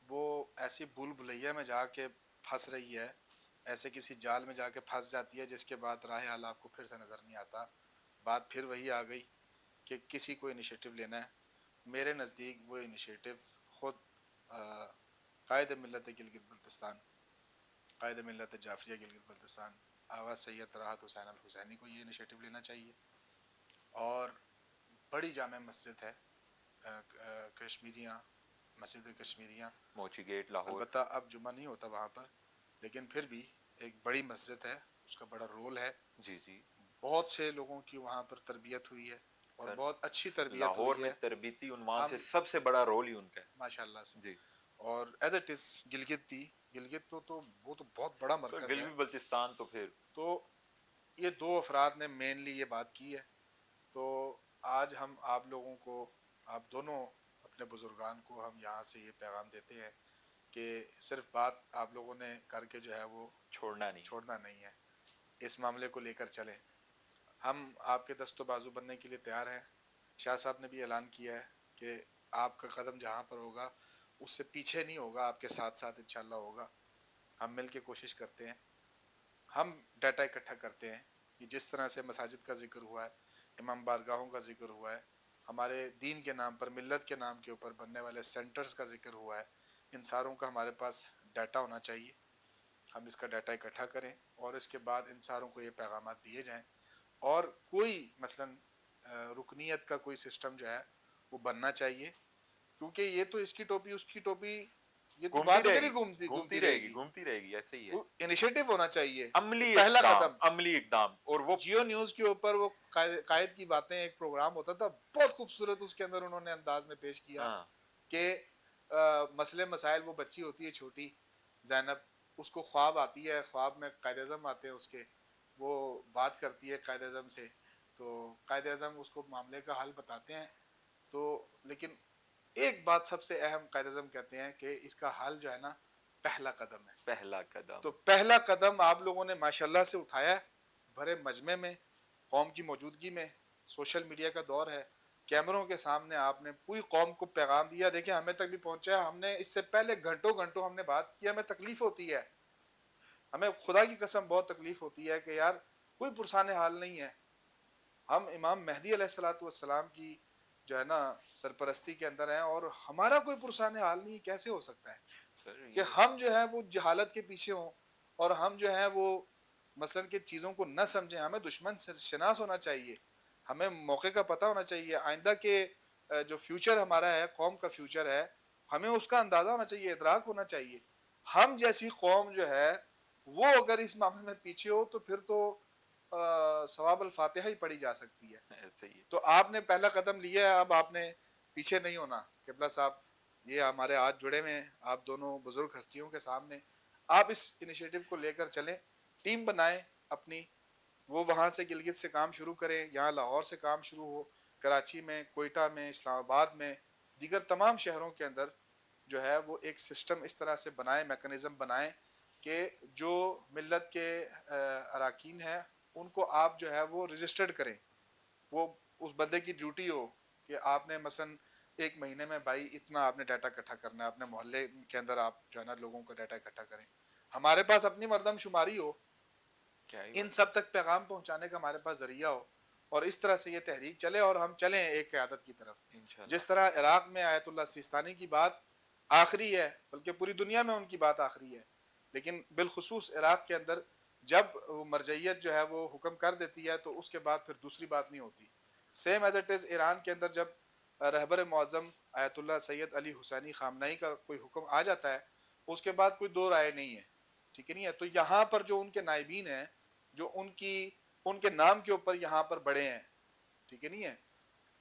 وہ ایسی بھول بھلیا میں جا کے پھنس رہی ہے، ایسے کسی جال میں جا کے پھنس جاتی ہے جس کے بعد راہ حل آپ کو پھر سے نظر نہیں آتا. بات پھر وہی آ گئی کہ کسی کو انیشیٹو لینا ہے. میرے نزدیک وہ انیشیٹو خود قائد ملت گلگت بلتستان، قائد ملت جعفریہ گلگت بلتستان آغا سید راحت حسین الحسینی کو یہ انیشیٹو لینا چاہیے. اور بڑی جامع مسجد ہے کشمیریاں، مسجد کشمیریاں، موچی گیٹ لاہور. البتہ اب جمعہ نہیں ہوتا وہاں پر، لیکن پھر بھی ایک بڑی مسجد ہے، اس کا بڑا رول ہے. جی جی بہت سے لوگوں کی وہاں پر تربیت ہوئی ہے اور سر، بہت اچھی تربیت لاہور ہوئی میں ہے. تربیتی عنوان سے ہم سب سے بڑا رول ہی ان کا ہے. ماشاء اللہ سے. جی اور ایز اٹ از گلگت بھی، گلگت تو وہ تو بہت بڑا سر، مرکز ہے. گلگت بلتستان تو پھر تو یہ دو افراد نے مینلی یہ بات کی ہے. تو آج ہم آپ لوگوں کو، آپ دونوں اپنے بزرگان کو ہم یہاں سے یہ پیغام دیتے ہیں کہ صرف بات آپ لوگوں نے کر کے جو ہے وہ چھوڑنا نہیں ہے. اس معاملے کو لے کر چلیں. ہم آپ کے دست و بازو بننے کے لیے تیار ہیں. شاہ صاحب نے بھی اعلان کیا ہے کہ آپ کا قدم جہاں پر ہوگا اس سے پیچھے نہیں ہوگا، آپ کے ساتھ ساتھ انشاءاللہ ہوگا. ہم مل کے کوشش کرتے ہیں، ہم ڈیٹا اکٹھا کرتے ہیں. یہ جس طرح سے مساجد کا ذکر ہوا ہے، امام بارگاہوں کا ذکر ہوا ہے، ہمارے دین کے نام پر، ملت کے نام کے اوپر بننے والے سینٹرز کا ذکر ہوا ہے، ان ساروں کا ہمارے پاس ڈیٹا ہونا چاہیے. ہم اس کا ڈیٹا اکٹھا کریں اور اس کے بعد ان ساروں کو یہ پیغامات دیے جائیں. اور کوئی مثلاً رکنیت کا کوئی سسٹم جو ہے وہ بننا چاہیے، کیونکہ یہ تو اس کی ٹوپی اس کی ٹوپی، یہ تو گھومتی بات رہے ادھر ہی گی، گھومتی رہے گی. گھومتی رہے گی، ایسے ہی ہے. وہ انیشیٹو ہونا چاہیے، عملی پہلا اقدام، قدم. عملی اقدام. اور وہ جیو نیوز کے اوپر وہ قائد کی باتیں ایک پروگرام ہوتا تھا، بہت خوبصورت اس کے اندر انہوں نے انداز میں پیش کیا ہاں کہ مسئلے مسائل، وہ بچی ہوتی ہے چھوٹی زینب، اس کو خواب آتی ہے، خواب میں قائد اعظم آتے ہیں اس کے، وہ بات کرتی ہے قائد اعظم سے، تو قائد اعظم اس کو معاملے کا حل بتاتے ہیں. تو لیکن ایک بات سب سے اہم قائد اعظم کہتے ہیں کہ اس کا حل جو ہے نا پہلا قدم ہے. پہلا قدم. تو پہلا قدم آپ لوگوں نے ماشاءاللہ سے اٹھایا ہے، بھرے مجمع میں، قوم کی موجودگی میں. سوشل میڈیا کا دور ہے، کیمروں کے سامنے آپ نے پوری قوم کو پیغام دیا. دیکھیں ہمیں تک بھی پہنچا ہے. ہم نے اس سے پہلے گھنٹوں ہم نے بات کی. ہمیں تکلیف ہوتی ہے، ہمیں خدا کی قسم بہت تکلیف ہوتی ہے کہ یار کوئی پرسان حال نہیں ہے. ہم امام مہدی علیہ الصلوۃ والسلام کی جو ہے نا سرپرستی کے اندر ہیں اور ہمارا کوئی پرسان حال نہیں. کیسے ہو سکتا ہے سر کہ یہ ہم جو ہے وہ جہالت کے پیچھے ہوں اور ہم جو ہے وہ مثلاً کہ چیزوں کو نہ سمجھیں. ہمیں دشمن شناس ہونا چاہیے، ہمیں موقع کا پتہ ہونا چاہیے. آئندہ کے جو فیوچر ہمارا ہے، قوم کا فیوچر ہے، ہمیں اس کا اندازہ ہونا چاہیے, ادراک ہونا چاہیے. ہم جیسی قوم جو ہے وہ اگر اس معاملے میں پیچھے ہو تو پھر تو ثواب الفاتحہ ہی پڑھی جا سکتی ہے. ایسے ہی ہے. تو آپ نے پہلا قدم لیا ہے, اب آپ نے پیچھے نہیں ہونا. قبلہ صاحب یہ ہمارے ہاتھ جڑے ہوئے ہیں آپ دونوں بزرگ ہستیوں کے سامنے, آپ اس انیشیٹو کو لے کر چلیں, ٹیم بنائیں اپنی, وہ وہاں سے گلگت سے کام شروع کریں, یہاں لاہور سے کام شروع ہو, کراچی میں, کوئٹہ میں, اسلام آباد میں, دیگر تمام شہروں کے اندر جو ہے وہ ایک سسٹم اس طرح سے بنائیں, میکنزم بنائیں کہ جو ملت کے اراکین ہیں ان کو آپ جو ہے وہ رجسٹرڈ کریں. وہ اس بندے کی ڈیوٹی ہو کہ آپ نے مثلا ایک مہینے میں بھائی اتنا آپ نے ڈیٹا اکٹھا کرنا ہے, اپنے محلے کے اندر آپ جو ہے نا لوگوں کا ڈیٹا اکٹھا کریں. ہمارے پاس اپنی مردم شماری ہو, ان سب تک پیغام پہنچانے کا ہمارے پاس ذریعہ ہو, اور اس طرح سے یہ تحریک چلے اور ہم چلیں ایک قیادت کی طرف. جس طرح عراق میں آیت اللہ سیستانی کی بات آخری ہے, بلکہ پوری دنیا میں ان کی بات آخری ہے, لیکن بالخصوص عراق کے اندر جب مرجعیت جو ہے وہ حکم کر دیتی ہے تو اس کے بعد پھر دوسری بات نہیں ہوتی. Same as it is Iran کے اندر جب رہبر معظم آیت اللہ سید علی حسینی خامنہئی کا کوئی حکم آ جاتا ہے اس کے بعد کوئی دو رائے نہیں ہے, ٹھیک ہے نہیں ہے. تو یہاں پر جو ان کے نائبین ہیں, جو ان کے نام کے اوپر یہاں پر بڑے ہیں, ٹھیک ہے نہیں ہے,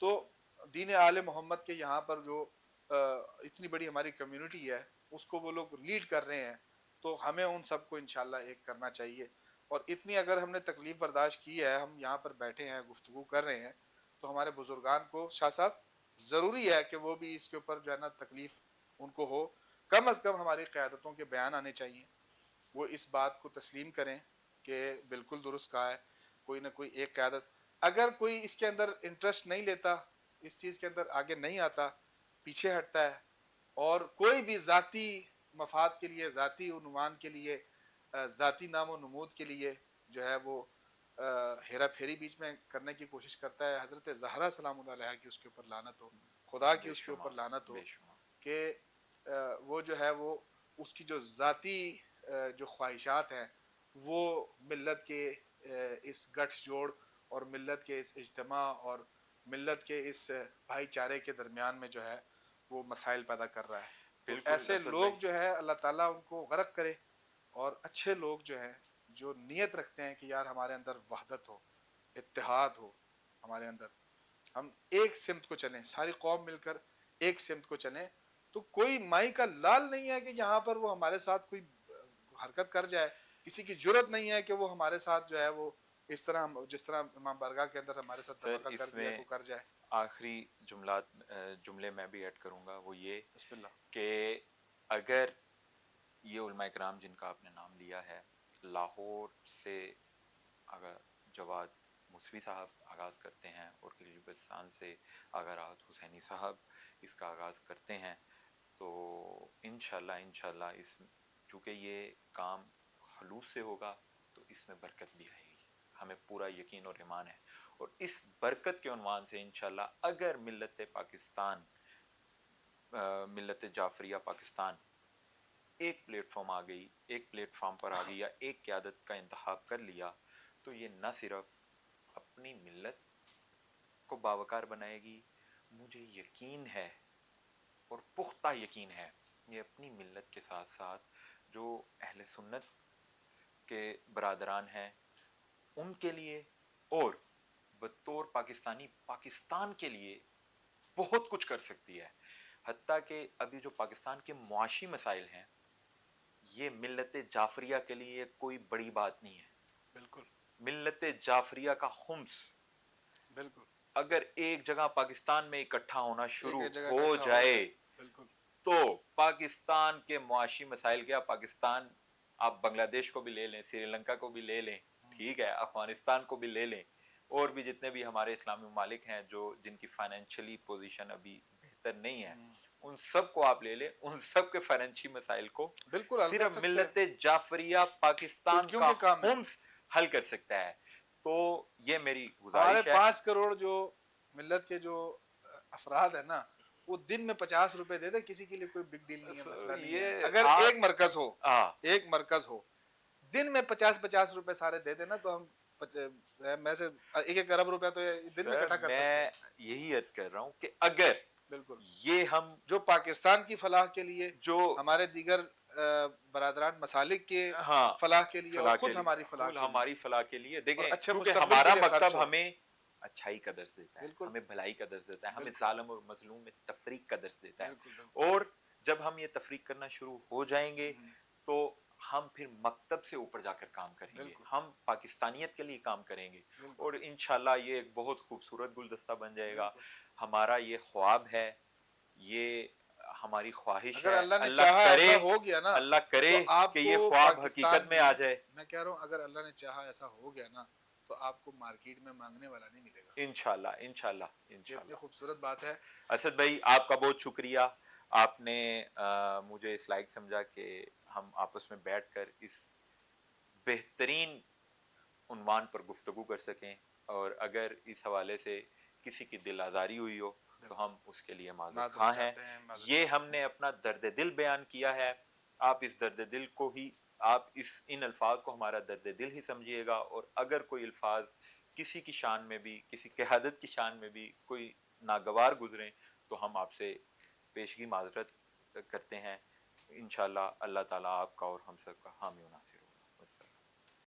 تو دین آل محمد کے یہاں پر جو اتنی بڑی ہماری کمیونٹی ہے اس کو وہ لوگ لیڈ کر رہے ہیں, تو ہمیں ان سب کو انشاءاللہ ایک کرنا چاہیے. اور اتنی اگر ہم نے تکلیف برداشت کی ہے, ہم یہاں پر بیٹھے ہیں گفتگو کر رہے ہیں, تو ہمارے بزرگان کو شاہ صاحب ضروری ہے کہ وہ بھی اس کے اوپر جو ہے نا تکلیف ان کو ہو, کم از کم ہماری قیادتوں کے بیان آنے چاہیے, وہ اس بات کو تسلیم کریں کہ بالکل درست کہا ہے. کوئی نہ کوئی ایک قیادت, اگر کوئی اس کے اندر انٹرسٹ نہیں لیتا, اس چیز کے اندر آگے نہیں آتا, پیچھے ہٹتا ہے, اور کوئی بھی ذاتی مفاد کے لیے, ذاتی عنوان کے لیے, ذاتی نام و نمود کے لیے جو ہے وہ ہیرا پھیری بیچ میں کرنے کی کوشش کرتا ہے, حضرت زہرا سلام اللہ علیہا کی اس کے اوپر لعنت ہو, خدا کی اس کے اوپر لعنت ہو, کہ وہ جو ہے وہ اس کی جو ذاتی جو خواہشات ہیں وہ ملت کے اس گٹھ جوڑ اور ملت کے اس اجتماع اور ملت کے اس بھائی چارے کے درمیان میں جو ہے وہ مسائل پیدا کر رہا ہے. تو ایسے لوگ جو ہے اللہ تعالیٰ ان کو غرق کرے, اور اچھے لوگ جو ہیں جو نیت رکھتے ہیں کہ یار ہمارے اندر وحدت ہو, اتحاد ہو, ہمارے اندر ہم ایک سمت کو چلیں, ساری قوم مل کر ایک سمت کو چلیں, تو کوئی مائی کا لال نہیں ہے کہ یہاں پر وہ ہمارے ساتھ کوئی حرکت کر جائے, کسی کی جرت نہیں ہے کہ وہ ہمارے ساتھ جو ہے وہ اس طرح جس طرح امام بارگاہ کے اندر ہمارے ساتھ دھماکہ کر دیا کو کر جائے. آخری جملے میں بھی ایڈ کروں گا, وہ یہ بسم اللہ, کہ اگر یہ علماء کرام جن کا آپ نے نام لیا ہے, لاہور سے اگر جواد موسوی صاحب آغاز کرتے ہیں اور بلوچستان سے اگر راحت حسینی صاحب اس کا آغاز کرتے ہیں, تو انشاءاللہ اس چونکہ یہ کام خلوص سے ہوگا تو اس میں برکت بھی آئے گی, ہمیں پورا یقین اور ایمان ہے. اور اس برکت کے عنوان سے انشاءاللہ اگر ملت پاکستان, ملت جعفریہ پاکستان ایک پلیٹ فارم آ گئی, ایک پلیٹ فارم پر آ گئی, یا ایک قیادت کا انتخاب کر لیا, تو یہ نہ صرف اپنی ملت کو باوقار بنائے گی, مجھے یقین ہے اور پختہ یقین ہے یہ اپنی ملت کے ساتھ ساتھ جو اہل سنت کے برادران ہیں ان کے لیے, اور بطور پاکستانی پاکستان کے لیے بہت کچھ کر سکتی ہے. حتیٰ کہ ابھی جو پاکستان کے معاشی مسائل ہیں یہ ملت جعفریہ کے لیے کوئی بڑی بات نہیں ہے. بالکل ملت جعفریہ کا خمس بالکل اگر ایک جگہ پاکستان میں اکٹھا ہونا شروع ہو اکٹھا جائے بالکل, تو پاکستان کے معاشی مسائل کیا, پاکستان آپ بنگلہ دیش کو بھی لے لیں, سری لنکا کو بھی لے لیں, ٹھیک ہے, افغانستان کو بھی لے لیں, اور بھی جتنے بھی ہمارے اسلامی ممالک ہیں جو جن کی فائنینشلی پوزیشن ابھی بہتر نہیں ہے, ان سب کو آپ لے لیں, ان سب کے فائنینشی مسائل کو بالکل صرف ملت جعفریہ پاکستان کا خمس حل کر سکتا ہے. تو یہ میری گزارش ہے. ہمارے 5 کروڑ جو ملت کے جو افراد ہیں نا, وہ دن میں 50 روپے دے دے, کسی کے لیے کوئی بگ ڈیل نہیں ہے, مسئلہ نہیں ہے. اگر ایک مرکز ہو, ایک مرکز ہو, دن میں 50 روپے سارے دے دینا, تو ہم میں سے 1 ارب روپے تو دن میں اکٹھا کر سکتے ہیں. میں یہی عرض کر رہا ہوں کہ اگر بالکل یہ ہم جو پاکستان کی فلاح کے لیے، جو ہمارے دیگر برادران مسالک کے ہاں فلاح کے لیے اور فلاح کے خود لیے، ہماری فلاح خود کے لیے ہماری فلاح کے لیے، اور دیکھیں اچھے چونکہ مستقبل کے ہمارا لیے خرچ مکتب ہو. ہمیں اچھائی کا درس دیتا ہے، بالکل ہمیں بھلائی کا درس دیتا ہے، ہمیں بالکل ظالم اور مظلوم میں تفریق کا درس دیتا بالکل ہے. بالکل اور جب ہم یہ تفریق کرنا شروع ہو جائیں گے ہم، تو ہم پھر مکتب سے اوپر جا کر کام کریں گے، بالکل ہم پاکستانیت کے لیے کام کریں گے، بالکل اور انشاءاللہ یہ ایک بہت خوبصورت گلدستہ بن جائے گا. بالکل. ہمارا یہ خواب ہے، یہ ہماری خواہش اگر ہے. اللہ نے اللہ چاہا کرے، ایسا ہو گیا نا اللہ کرے تو کہ آپ کو یہ خواب حقیقت پاکستان میں آ میں، جائے. میں کہہ رہا ہوں اگر اللہ نے چاہا ایسا ہو گیا نا تو آپ کو مارکیٹ میں مانگنے والا نہیں ملے گا. انشاءاللہ انشاءاللہ یہ اتنی انشاءاللہ. خوبصورت بات ہے. اسد بھائی آپ کا بہت شکریہ، آپ نے مجھے اس لائق سمجھا کہ ہم آپس میں بیٹھ کر اس بہترین عنوان پر گفتگو کر سکیں، اور اگر اس حوالے سے کسی کی دل آزاری ہوئی ہو تو بالکل ہم اس کے لیے معذرت معذرت خواہ ہیں. چاہتے ہیں، معذرت یہ چاہتے ہم نے اپنا درد دل بیان کیا ہے، آپ اس درد دل کو ہی، آپ ان الفاظ کو ہمارا درد دل ہی سمجھیے گا. اور اگر کوئی الفاظ کسی کی شان میں بھی، کسی قیادت کی شان میں بھی کوئی ناگوار گزریں تو ہم آپ سے پیشگی معذرت کرتے ہیں. انشاءاللہ اللہ تعالیٰ آپ کا اور ہم سب کا حامی و ناصر ہوگا.